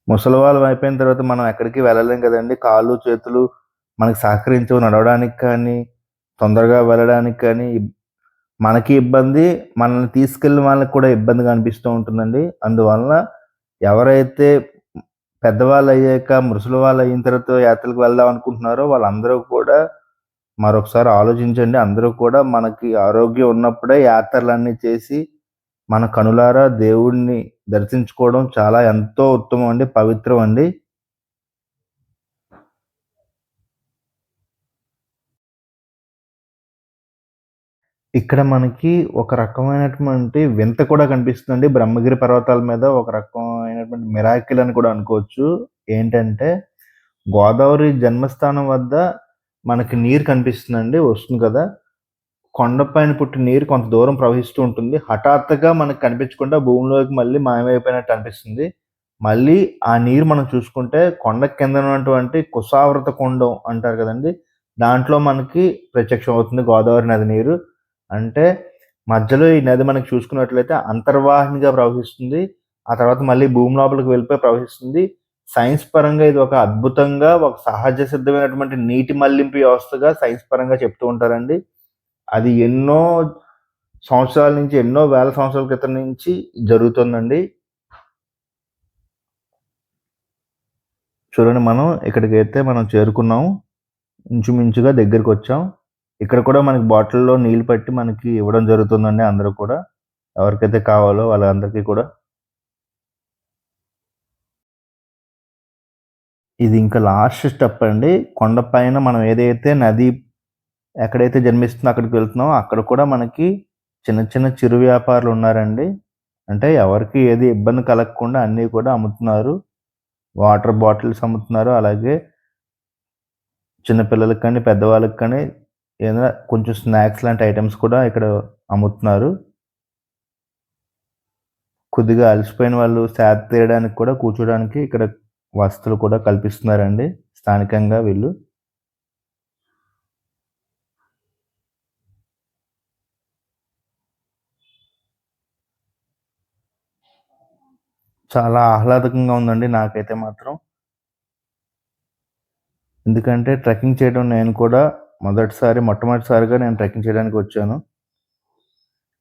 ముసలివాళ్ళం అయిపోయిన తర్వాత మనం ఎక్కడికి వెళ్ళలేం కదండీ! కాళ్ళు, చేతులు మనకు సహకరించవు నడవడానికి కానీ, తొందరగా వెళ్ళడానికి కానీ, మనకి ఇబ్బంది, మనల్ని తీసుకెళ్ళిన వాళ్ళకి కూడా ఇబ్బందిగా అనిపిస్తూ ఉంటుందండి. అందువలన ఎవరైతే పెద్దవాళ్ళయ్యాక, ముసలివాళ్ళయిన తర్వాత యాత్రలకు వెళ్దాం అనుకుంటున్నారో వాళ్ళందరూ కూడా మరొకసారి ఆలోచించండి. అందరూ కూడా మనకి ఆరోగ్యం ఉన్నప్పుడే యాత్రలన్నీ చేసి, మన కనులారా దేవుడిని దర్శించుకోవడం చాలా ఎంతో ఉత్తమం అండి. పవిత్రం అండి. ఇక్కడ మనకి ఒక రకమైనటువంటి వింత కూడా కనిపిస్తుందండి. బ్రహ్మగిరి పర్వతాల మీద ఒక రకమైనటువంటి మిరాకిల్ అని కూడా అనుకోవచ్చు. ఏంటంటే, గోదావరి జన్మస్థానం వద్ద మనకి నీరు కనిపిస్తుందండి. వస్తుంది కదా! కొండపైన పుట్టిన నీరు కొంత దూరం ప్రవహిస్తూ ఉంటుంది. హఠాత్తుగా మనకు కనిపించకుండా భూమిలోకి మళ్ళీ మాయమైపోయినట్టు అనిపిస్తుంది. మళ్ళీ ఆ నీరు మనం చూసుకుంటే కొండ కిందన ఉన్నటువంటి కుసావృత కుండం అంటారు కదండీ! దాంట్లో మనకి ప్రత్యక్షం అవుతుంది గోదావరి నది నీరు. అంటే మధ్యలో ఈ నది మనకి చూసుకున్నట్లయితే అంతర్వాహినిగా ప్రవహిస్తుంది. ఆ తర్వాత మళ్ళీ భూమి లోపలికి వెళ్ళిపోయి ప్రవహిస్తుంది. సైన్స్ పరంగా ఇది ఒక అద్భుతంగా, ఒక సహజ సిద్ధమైనటువంటి నీటి మళ్లింపు వ్యవస్థగా సైన్స్ పరంగా చెప్తూ ఉంటారండి. అది ఎన్నో సంవత్సరాల నుంచి, ఎన్నో వేల సంవత్సరాల క్రితం నుంచి జరుగుతుందండి. చూడండి మనం ఇక్కడికైతే మనం చేరుకున్నాం. ఇంచుమించుగా దగ్గరికొచ్చాం. ఇక్కడ కూడా మనకి బాటిల్‌లో నీళ్ళు పట్టి మనకి ఇవ్వడం జరుగుతుందండి అందరూ కూడా. ఎవరికైతే కావాలో వాళ్ళందరికీ కూడా. ఇది ఇంకా లాస్ట్ స్టెప్ అండి. కొండ పైన మనం ఏదైతే నది ఎక్కడైతే జన్మిస్తుందో అక్కడికి వెళ్తున్నామో అక్కడ కూడా మనకి చిన్న చిన్న చిరు వ్యాపారులున్నారండి. అంటే ఎవరికీ ఏది ఇబ్బంది కలగకుండా అన్నీ కూడా అమ్ముతున్నారు. వాటర్ బాటిల్స్ అమ్ముతున్నారు. అలాగే చిన్న పిల్లలకి కానీ, పెద్దవాళ్ళకి కానీ ఏదైనా కొంచెం స్నాక్స్ లాంటి ఐటెమ్స్ కూడా ఇక్కడ అమ్ముతున్నారు. కొద్దిగా అలసిపోయిన వాళ్ళు సేద తీరడానికి కూడా కూర్చోడానికి ఇక్కడ వసతులు కూడా కల్పిస్తున్నారండి స్థానికంగా వీళ్ళు. చాలా ఆహ్లాదకంగా ఉందండి నాకైతే మాత్రం. ఎందుకంటే ట్రెక్కింగ్ చేయడం నేను కూడా మొట్టమొదటిసారిగా నేను ట్రెక్కింగ్ చేయడానికి వచ్చాను.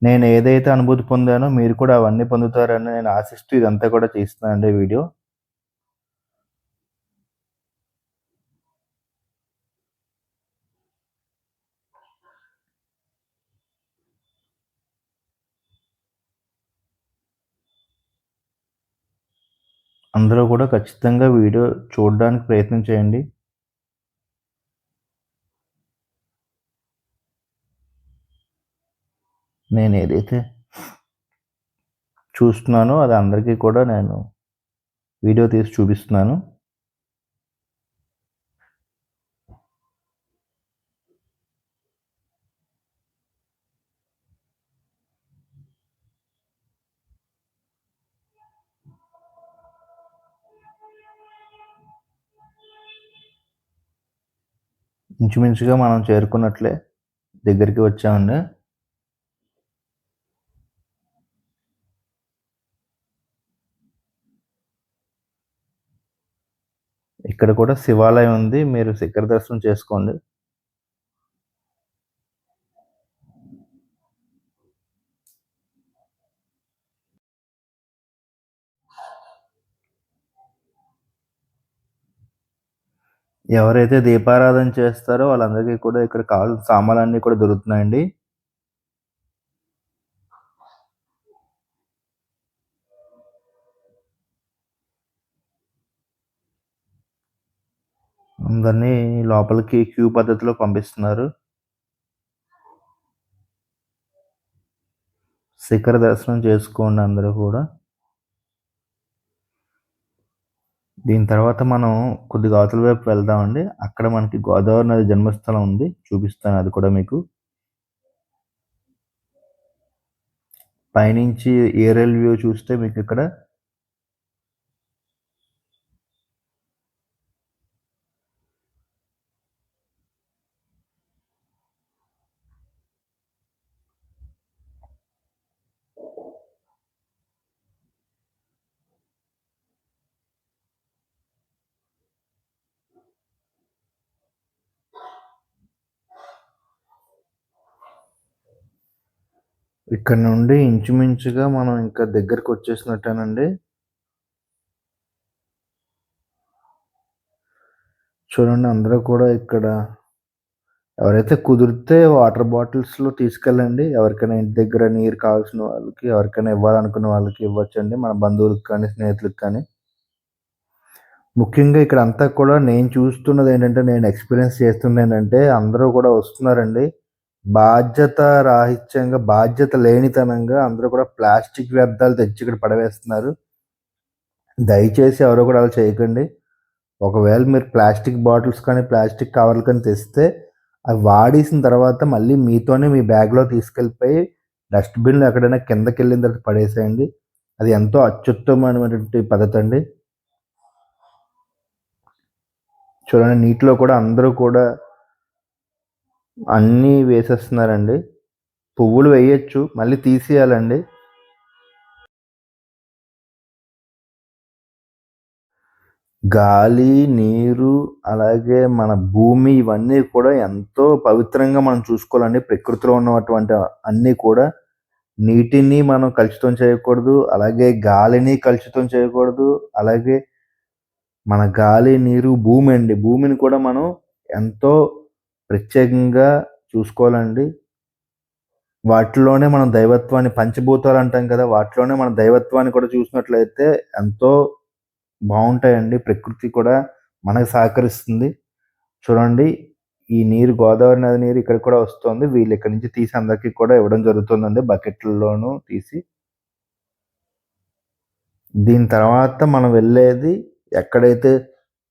నేను ఏదైతే అనుభూతి పొందానో మీరు కూడా అవన్నీ పొందుతారని నేను ఆశిస్తూ ఇదంతా కూడా చేస్తున్నానండి వీడియో. అందరూ కూడా ఖచ్చితంగా వీడియో చూడడానికి ప్రయత్నం చేయండి. నేనేదైతే చూస్తున్నానో అది అందరికీ కూడా నేను వీడియో తీసి చూపిస్తున్నాను. ఇంచుమించుగా మనం చేరుకున్నట్లే దగ్గరికి వచ్చామండి. ఇక్కడ కూడా శివాలయం ఉంది. మీరు శిఖర దర్శనం చేసుకోండి. ఎవరైతే దీపారాధన చేస్తారో వాళ్ళందరికీ కూడా ఇక్కడ కావాల్సిన సామాన్లన్నీ కూడా దొరుకుతున్నాయండి. అందరినీ లోపలికి క్యూ పద్ధతిలో పంపిస్తున్నారు. శిఖర దర్శనం చేసుకోండి అందరూ కూడా. దీని తర్వాత మనం కొద్దిగా అవతల వైపు వెళ్దామండి. అక్కడ మనకి గోదావరి నది జన్మస్థలం ఉంది, చూపిస్తాను అది కూడా మీకు. పైనుంచి ఏరియల్ వ్యూ చూస్తే మీకు ఇక్కడ ఇక్కడ నుండి ఇంచుమించుగా మనం ఇంకా దగ్గరకు వచ్చేసినట్టేనండి. చూడండి అందరూ కూడా ఇక్కడ ఎవరైతే కుదిరితే వాటర్ బాటిల్స్లో తీసుకెళ్ళండి. ఎవరికైనా ఇంటి దగ్గర నీరు కావాల్సిన వాళ్ళకి, ఎవరికైనా ఇవ్వాలనుకున్న వాళ్ళకి ఇవ్వచ్చండి, మన బంధువులకు కానీ స్నేహితులకు కానీ. ముఖ్యంగా ఇక్కడ అంతా కూడా నేను చూస్తున్నది ఏంటంటే, నేను ఎక్స్పీరియన్స్ చేస్తుంది ఏంటంటే, అందరూ కూడా వస్తున్నారండి బాధ్యత రాహిత్యంగా, బాధ్యత లేనితనంగా అందరూ కూడా ప్లాస్టిక్ వ్యర్థాలు తెచ్చి ఇక్కడ పడవేస్తున్నారు. దయచేసి ఎవరు కూడా అలా చేయకండి. ఒకవేళ మీరు ప్లాస్టిక్ బాటిల్స్ కానీ ప్లాస్టిక్ కవర్లు కానీ తెస్తే అవి వాడేసిన తర్వాత మళ్ళీ మీతోనే మీ బ్యాగ్లో తీసుకెళ్ళిపోయి డస్ట్బిన్లో ఎక్కడైనా కిందకి వెళ్ళిన తర్వాత పడేసేయండి. అది ఎంతో అత్యుత్తమమైనటువంటి పద్ధతి అండి. చూడండి నీటిలో కూడా అందరూ కూడా అన్నీ వేసేస్తున్నారండి. పువ్వులు వేయచ్చు, మళ్ళీ తీసేయాలండి. గాలి, నీరు, అలాగే మన భూమి ఇవన్నీ కూడా ఎంతో పవిత్రంగా మనం చూసుకోవాలండి. ప్రకృతిలో ఉన్నటువంటి అన్నీ కూడా. నీటిని మనం కలుషితం చేయకూడదు, అలాగే గాలిని కలుషితం చేయకూడదు, అలాగే మన గాలి, నీరు, భూమి అండి, భూమిని కూడా మనం ఎంతో ప్రత్యేకంగా చూసుకోవాలండి. వాటిలోనే మనం దైవత్వాన్ని, పంచభూతాలు అంటాం కదా, వాటిలోనే మన దైవత్వాన్ని కూడా చూసినట్లయితే ఎంతో బాగుంటాయండి. ప్రకృతి కూడా మనకు సహకరిస్తుంది. చూడండి ఈ నీరు, గోదావరి నది నీరు ఇక్కడ కూడా వస్తుంది. వీళ్ళు ఇక్కడ నుంచి తీసి అందరికీ కూడా ఇవ్వడం జరుగుతుందండి, బకెట్లలోనూ తీసి. దీని తర్వాత మనం వెళ్ళేది ఎక్కడైతే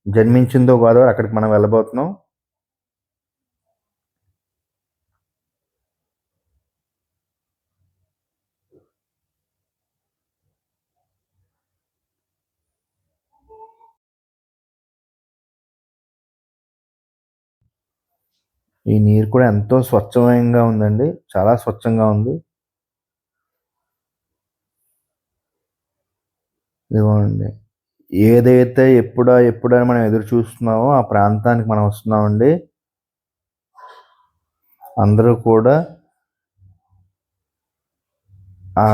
జన్మించిందో గోదావరి, అక్కడికి మనం వెళ్ళబోతున్నాం. ఈ నీరు కూడా ఎంతో స్వచ్ఛమయంగా ఉందండి, చాలా స్వచ్ఛంగా ఉంది. ఇదిగోండి, ఏదైతే ఎప్పుడని మనం ఎదురు చూస్తున్నామో ఆ ప్రాంతానికి మనం వస్తున్నామండి. అందరూ కూడా ఆ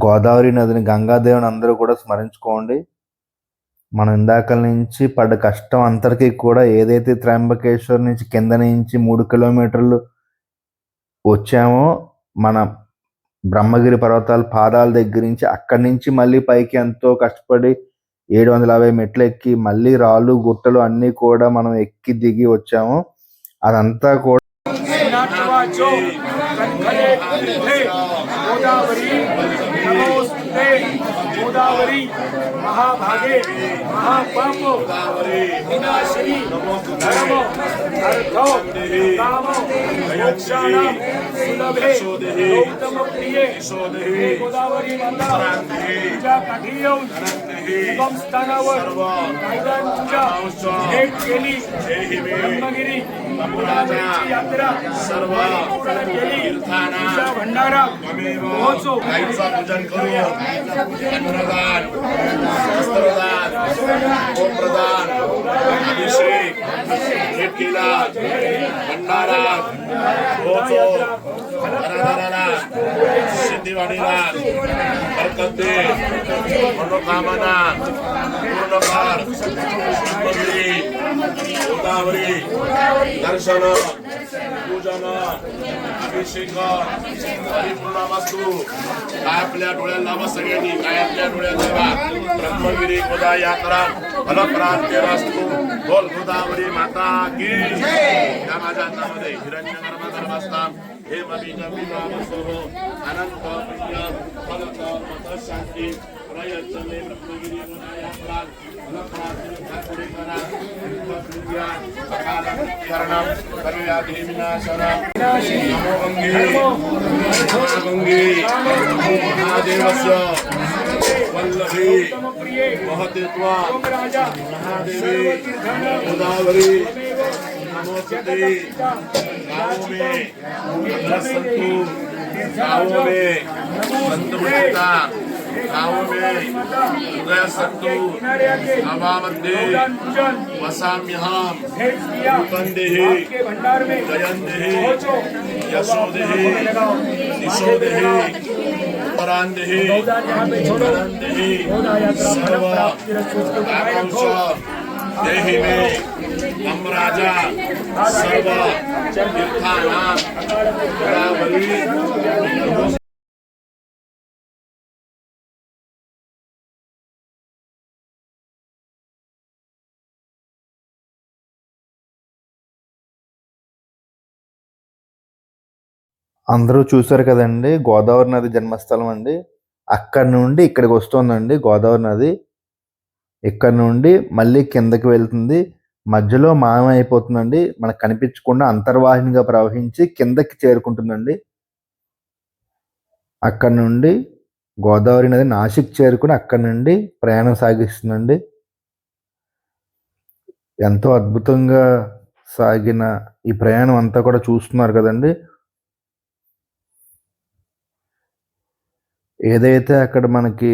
గోదావరి నదిని, గంగాదేవిని అందరూ కూడా స్మరించుకోండి. మనం ఇందాకల నుంచి పడ్డ కష్టం అంతటికీ కూడా, ఏదైతే త్రయంబకేశ్వర్ నుంచి కింద నుంచి 3 కిలోమీటర్లు వచ్చామో మన బ్రహ్మగిరి పర్వతాల పాదాల దగ్గర నుంచి, అక్కడి నుంచి మళ్ళీ పైకి ఎంతో కష్టపడి 750 మెట్లు ఎక్కి మళ్ళీ రాళ్ళు గుట్టలు అన్నీ కూడా మనం ఎక్కి దిగి వచ్చాము. అదంతా కూడా गोदावरी महाभागे महापाप विनाशिनी धर्म अर्थो काम मोक्षाण सुलभे गौतम प्रिये गोदावरी माता पूजा काठी शिवम स्थानावर मैदान पूजा भेट केली. ब्रह्मगिरी गोदावरीची यात्रा सर्व केली. पूजा भंडारा महोत्सव पूजन करू. अन्नदान, वस्त्रदान, गोप्रदान, अभिषेक, भेट केला, भंडारा, महोत्सव, सिद्धिवाडीला बरकत दे, मनोकामना पूर्ण कर. गोदावरी दर्शन, पूजन, अभिषेक, परिपूर्ण वस्तू आपल्या डोळ्याला व सगळ्यांनी काय आपल्या डोळ्याला ब्रह्मगिरी गोदा यात्रा फलप्राप्ती वस्तू. बोल गोदावरी माता की. या माझ्या हातामध्ये हिरण्यगर्भ गर्भस्थान हे मबीजम विवामसोः अनंत पुण्य फलत मत शांति प्रयत्ने ब्रह्मगिरि मुनाया फलान फलप्राप्ति ठाकुरेकरा विद्या अकाल मृत्युहरणं सर्वव्याधि विनाशनं नमो गंगे महादेवस्य वल्लभी महतेत्वा महादेवी गोदावरी नमोस्तुते गाँवों में संतु गाँवों में संत मुचिता गाँवों में हृदय संतु अभावंदे वसाम्यहम रूपंदेहि जयंदेहि यशोदेहि दिशोदेहि परांदेहि वरंदेहि सर्व आकांक्ष देहि में हम राजा सर्व तीर्थानां गोदावरी అందరూ చూసారు కదండి, గోదావరి నది జన్మస్థలం అండి. అక్కడి నుండి ఇక్కడికి వస్తుందండి గోదావరి నది. ఇక్కడ నుండి మళ్ళీ కిందకి వెళ్తుంది, మధ్యలో మాయమైపోతుందండి. మనకు కనిపించకుండా అంతర్వాహినిగా ప్రవహించి కిందకి చేరుకుంటుందండి. అక్కడ నుండి గోదావరి నది నాసిక్ చేరుకుని అక్కడి నుండి ప్రయాణం సాగిస్తుందండి. ఎంతో అద్భుతంగా సాగిన ఈ ప్రయాణం అంతా కూడా చూస్తున్నారు కదండి. ఏదైతే అక్కడ మనకి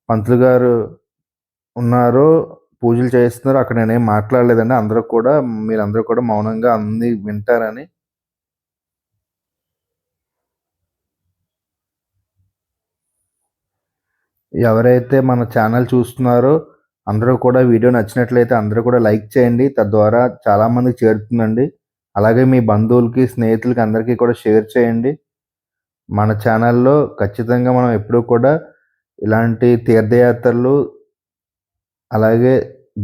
పంతులు గారు ఉన్నారో, పూజలు చేస్తున్నారో, అక్కడ నేనేం మాట్లాడలేదండి. మీరందరూ కూడా మౌనంగా అన్ని వింటారని. ఎవరైతే మన ఛానల్ చూస్తున్నారో అందరూ కూడా వీడియో నచ్చినట్లయితే అందరూ కూడా లైక్ చేయండి. తద్వారా చాలామందికి చేరుతుందండి. అలాగే మీ బంధువులకి, స్నేహితులకి అందరికీ కూడా షేర్ చేయండి. మన ఛానల్లో ఖచ్చితంగా మనం ఎప్పుడూ కూడా ఇలాంటి తీర్థయాత్రలు, అలాగే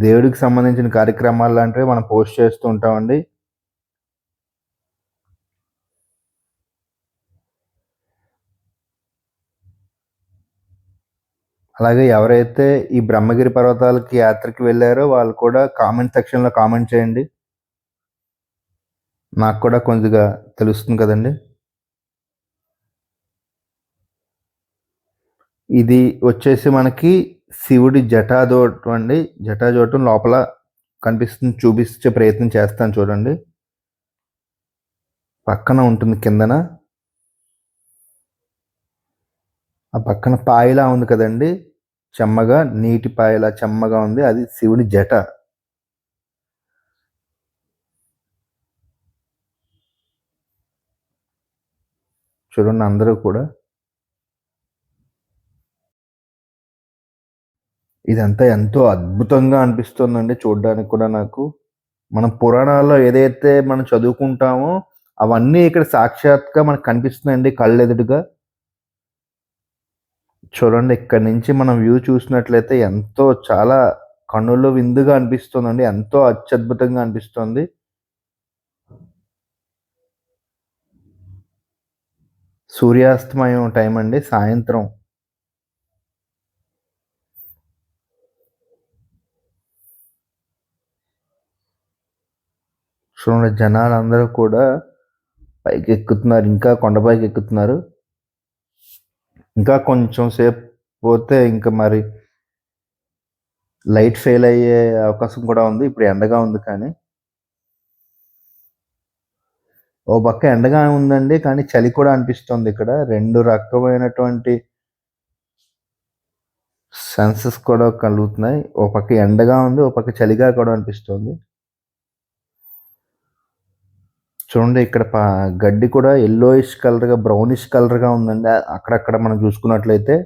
దేవుడికి సంబంధించిన కార్యక్రమాలు లాంటివి మనం పోస్ట్ చేస్తూ ఉంటామండి. అలాగే ఎవరైతే ఈ బ్రహ్మగిరి పర్వతాలకి యాత్రకి వెళ్ళారో వాళ్ళు కూడా కామెంట్ సెక్షన్లో కామెంట్ చేయండి. నాకు కూడా కొద్దిగా తెలుస్తుంది కదండి. ఇది వచ్చేసి మనకి శివుడి జటాజూటం అండి. జటాజూటం లోపల కనిపిస్తుంది, చూపించే ప్రయత్నం చేస్తాను చూడండి. పక్కన ఉంటుంది కిందన, ఆ పక్కన పాయలా ఉంది కదండి, చెమ్మగా, నీటి పాయలా చెమ్మగా ఉంది, అది శివుని జట. చూడండి అందరూ కూడా. ఇదంతా ఎంతో అద్భుతంగా అనిపిస్తుందండి చూడడానికి కూడా నాకు. మనం పురాణాల్లో ఏదైతే మనం చదువుకుంటామో అవన్నీ ఇక్కడ సాక్షాత్గా మనకు కనిపిస్తున్నాయండి కళ్ళెదురుగా. చూడండి, ఇక్కడ నుంచి మనం వ్యూ చూసినట్లయితే ఎంతో చాలా కన్నుల విందుగా అనిపిస్తుందండి. ఎంతో అత్యద్భుతంగా అనిపిస్తుంది. సూర్యాస్తమయం టైం అండి, సాయంత్రం. చూడండి, జనాలందరూ కూడా పైకి ఎక్కుతున్నారు, ఇంకా కొండపైకి ఎక్కుతున్నారు. ఇంకా కొంచెం సేపు పోతే ఇంకా మరి లైట్ ఫెయిల్ అయ్యే అవకాశం కూడా ఉంది. ఇప్పుడు ఎండగా ఉంది, కానీ ఓ పక్క ఎండగా ఉందండి, కానీ చలి కూడా అనిపిస్తుంది. ఇక్కడ రెండు రకమైనటువంటి సెన్సెస్ కూడా కలుగుతున్నాయి. ఓ పక్క ఎండగా ఉంది, ఓ పక్క చలిగా కూడా అనిపిస్తుంది. చూడండి, ఇక్కడ గడ్డి కూడా ఎల్లోయిష్ కలర్గా, బ్రౌనిష్ కలర్గా ఉందండి అక్కడక్కడ మనం చూసుకున్నట్లయితే.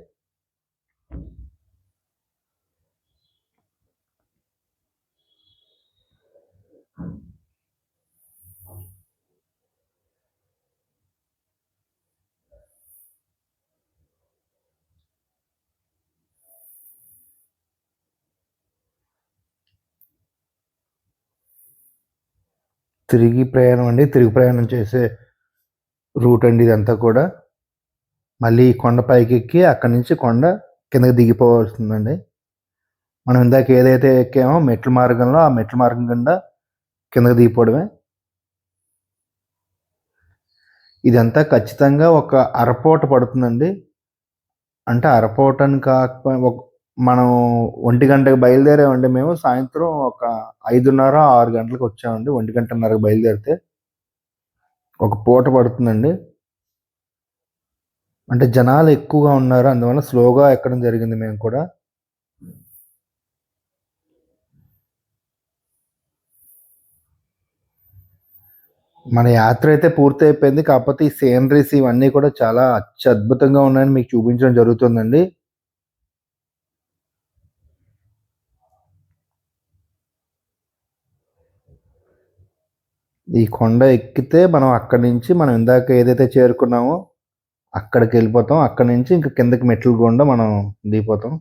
తిరిగి ప్రయాణం అండి. తిరిగి ప్రయాణం చేసే రూట్ అండి ఇదంతా కూడా. మళ్ళీ ఈ కొండ పైకెక్కి అక్కడి నుంచి కొండ కిందకి దిగిపోవాల్సిందండి. మనం ఇందాక ఏదైతే ఎక్కామో మెట్ల మార్గంలో ఆ మెట్ల మార్గం గుండా కిందకి దిగిపోవడమే. ఇదంతా ఖచ్చితంగా ఒక అరపూట పడుతుందండి. అంటే అరపూట అని కాకపోయినా మనం 1:00కి బయలుదేరామండి మేము. సాయంత్రం ఒక 5:30, 6 గంటలకు వచ్చామండి. 1:30కి బయలుదేరితే ఒక పూట పడుతుందండి. అంటే జనాలు ఎక్కువగా ఉన్నారు. అందువల్ల స్లోగా ఎక్కడం జరిగింది మేము కూడా. మన యాత్ర అయితే పూర్తయిపోయింది. కాకపోతే ఈ సీనరీస్ ఇవన్నీ కూడా చాలా అత్యద్భుతంగా ఉన్నాయని మీకు చూపించడం జరుగుతుందండి. ఈ కొండ ఎక్కితే మనం అక్కడి నుంచి మనం ఇందాక ఏదైతే చేరుకున్నామో అక్కడికెళ్ళిపోతాం. అక్కడి నుంచి ఇంక కిందకి మెట్ల గుండా మనం దిగిపోతాం.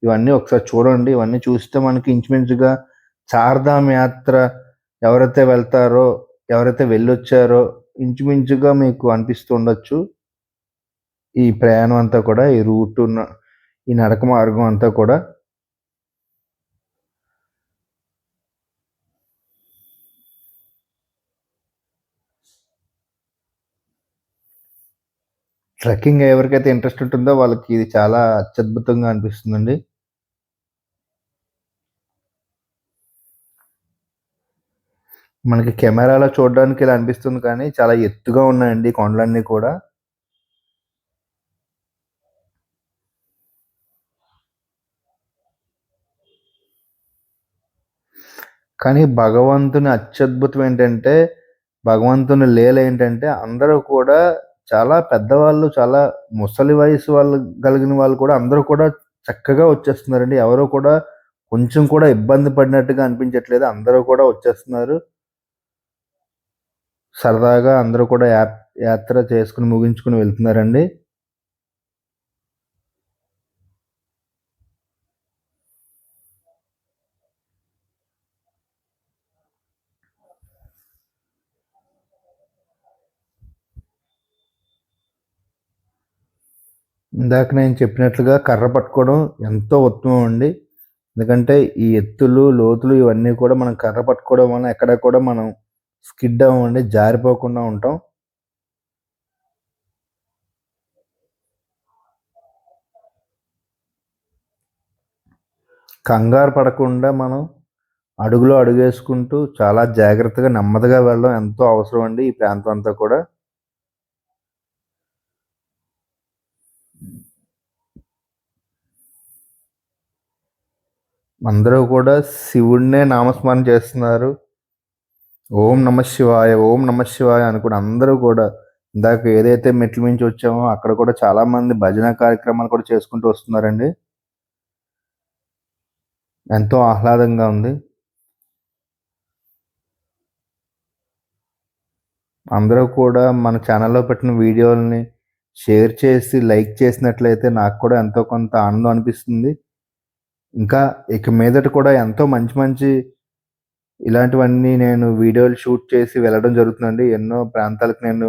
ఇవన్నీ ఒకసారి చూడండి. ఇవన్నీ చూస్తే మనకి ఇంచుమించుగా చార్ధామ్ యాత్ర ఎవరైతే వెళ్తారో, ఎవరైతే వెళ్ళొచ్చారో ఇంచుమించుగా మీకు అనిపిస్తూ ఉండొచ్చు. ఈ ప్రయాణం అంతా కూడా, ఈ ఈ నడక మార్గం అంతా కూడా. ట్రెక్కింగ్ ఎవరికైతే ఇంట్రెస్ట్ ఉంటుందో వాళ్ళకి ఇది చాలా అత్యద్భుతంగా అనిపిస్తుందండి. మనకి కెమెరాలో చూడడానికి ఇలా అనిపిస్తుంది కానీ చాలా ఎత్తుగా ఉన్నాయండి ఈ కొండలన్నీ కూడా. కానీ భగవంతుని అత్యద్భుతం ఏంటంటే, భగవంతుని లీల ఏంటంటే అందరూ కూడా చాలా పెద్దవాళ్ళు, చాలా ముసలి వయసు వాళ్ళు కలిగిన వాళ్ళు కూడా అందరూ కూడా చక్కగా వచ్చేస్తున్నారండి. ఎవరు కూడా కొంచెం కూడా ఇబ్బంది పడినట్టుగా అనిపించట్లేదు. అందరూ కూడా వచ్చేస్తున్నారు. సరదాగా అందరూ కూడా యాత్ర చేసుకొని ముగించుకొని వెళ్తున్నారండి. ఇందాక నేను చెప్పినట్లుగా కర్ర పట్టుకోవడం ఎంతో ఉత్తమం అండి. ఎందుకంటే ఈ ఎత్తులు, లోతులు ఇవన్నీ కూడా మనం కర్ర పట్టుకోవడం వలన ఎక్కడ కూడా మనం స్కిడ్ అవ్వమండి. జారిపోకుండా ఉంటాం. కంగారు పడకుండా మనం అడుగులో అడుగేసుకుంటూ చాలా జాగ్రత్తగా, నెమ్మదిగా వెళ్ళడం ఎంతో అవసరం అండి ఈ ప్రాంతం అంతా కూడా. అందరూ కూడా శివుడినే నామస్మరణ చేస్తున్నారు. ఓం నమః శివాయ, ఓం నమః శివాయ అని కూడా అందరూ కూడా ఇందాక ఏదైతే మెట్ల మించి వచ్చామో అక్కడ కూడా చాలామంది భజన కార్యక్రమాలు కూడా చేసుకుంటూ వస్తున్నారండి. ఎంతో ఆహ్లాదంగా ఉంది. అందరూ కూడా మన ఛానల్‌లో పెట్టిన వీడియోలని షేర్ చేసి, లైక్ చేసినట్లయితే నాకు కూడా ఎంతో కొంత ఆనందం అనిపిస్తుంది. ఇంకా ఇక మీదట కూడా ఎంతో మంచి మంచి ఇలాంటివన్నీ నేను వీడియోలు షూట్ చేసి వెళ్ళడం జరుగుతుందండి. ఎన్నో ప్రాంతాలకు నేను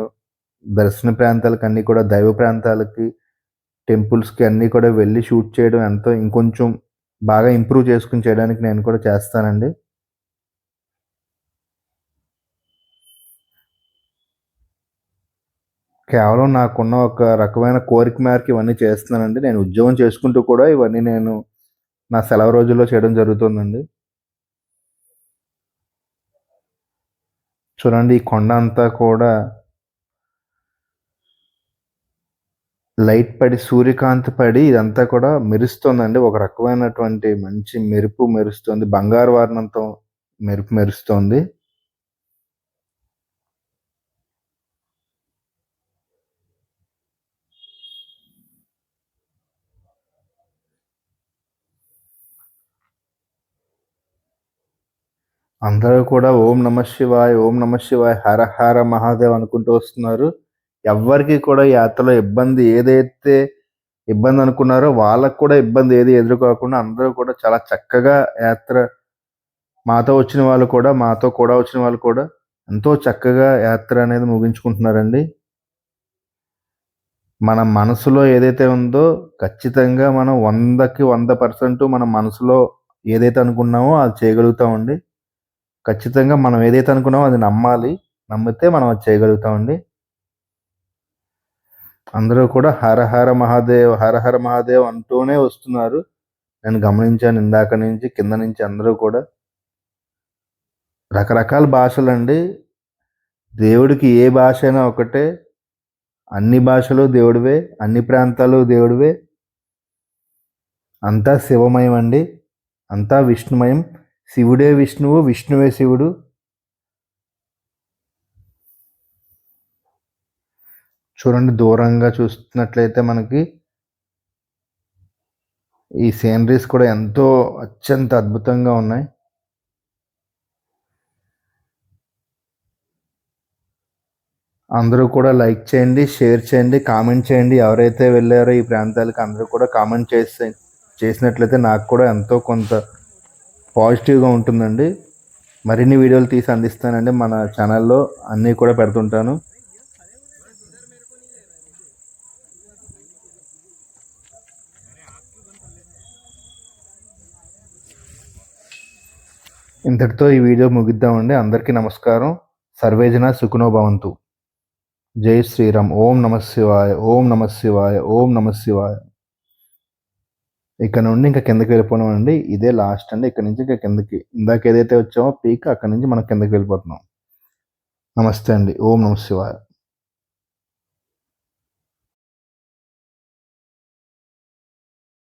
దర్శన ప్రాంతాలకు అన్నీ కూడా దైవ ప్రాంతాలకి, టెంపుల్స్‌కి అన్నీ కూడా వెళ్ళి షూట్ చేయడం ఎంతో ఇంకొంచెం బాగా ఇంప్రూవ్ చేసుకొని చేయడానికి నేను కూడా చేస్తానండి. కేవలం నాకున్న ఒక రకమైన కోరిక మేరకు ఇవన్నీ చేస్తున్నానండి. నేను ఉద్యోగం చేసుకుంటూ కూడా ఇవన్నీ నేను నా సెలవు రోజుల్లో చేయడం జరుగుతుందండి. చూడండి ఈ కొండ అంతా కూడా లైట్ పడి, సూర్యకాంతి పడి ఇదంతా కూడా మెరుస్తోందండి. ఒక రకమైనటువంటి మంచి మెరుపు మెరుస్తోంది. బంగారు వర్ణంతో మెరుపు మెరుస్తోంది. అందరూ కూడా ఓం నమః శివాయ, ఓం నమః శివాయ, హర హర మహాదేవ్ అనుకుంటూ వస్తున్నారు. ఎవ్వరికీ కూడా యాత్రలో ఏదైతే ఇబ్బంది అనుకున్నారో వాళ్ళకి కూడా ఇబ్బంది ఏది ఎదురుకోకుండా అందరూ కూడా చాలా చక్కగా యాత్ర మాతో వచ్చిన వాళ్ళు కూడా, మాతో కూడా వచ్చిన వాళ్ళు కూడా ఎంతో చక్కగా యాత్ర అనేది ముగించుకుంటున్నారండి. మన మనసులో ఏదైతే ఉందో ఖచ్చితంగా మనం 100కి 100% మన మనసులో ఏదైతే అనుకున్నామో అది చేయగలుగుతామండి. ఖచ్చితంగా మనం ఏదైతే అనుకున్నామో అది నమ్మాలి. నమ్మితే మనం అది చేయగలుగుతామండి. అందరూ కూడా హర హర మహాదేవ్, హర హర మహాదేవ్ అంటూనే వస్తున్నారు. నేను గమనించాను ఇందాక నుంచి, కింద నుంచి అందరూ కూడా. రకరకాల భాషలండి. దేవుడికి ఏ భాష అయినా ఒకటే. అన్ని భాషలు దేవుడివే. అన్ని ప్రాంతాలు దేవుడివే. అంతా శివమయం అండి. అంతా విష్ణుమయం. శివుడే విష్ణువు, విష్ణువే శివుడు. చూడండి దూరంగా చూస్తున్నట్లయితే మనకి ఈ సీనరీస్ కూడా ఎంతో అత్యంత అద్భుతంగా ఉన్నాయి. అందరూ కూడా లైక్ చేయండి, షేర్ చేయండి, కామెంట్ చేయండి. ఎవరైతే వెళ్ళారో ఈ ప్రాంతాలకు అందరూ కూడా కామెంట్ చేసినట్లయితే నాకు కూడా ఎంతో కొంత పాజిటివ్గా ఉంటుందండి. మరిన్ని వీడియోలు తీసి అందిస్తానండి. మన ఛానల్లో అన్నీ కూడా పెడుతుంటాను. ఇంతటితో ఈ వీడియో ముగిద్దామండి. అందరికీ నమస్కారం. సర్వేజన సుఖినో భవంతు. జై శ్రీరామ్. ఓం నమ శివాయ, ఓం నమ శివాయ, ఓం నమ శివాయ. ఇక్కడ నుండి ఇంకా కిందకి వెళ్ళిపోయినామండి. ఇదే లాస్ట్ అండి. ఇక్కడ నుంచి ఇంకా కిందకి ఇందాక ఏదైతే వచ్చామో పీక్ అక్కడ నుంచి మనం కిందకి వెళ్ళిపోతున్నాం. నమస్తే అండి. ఓం నమ శివాయ.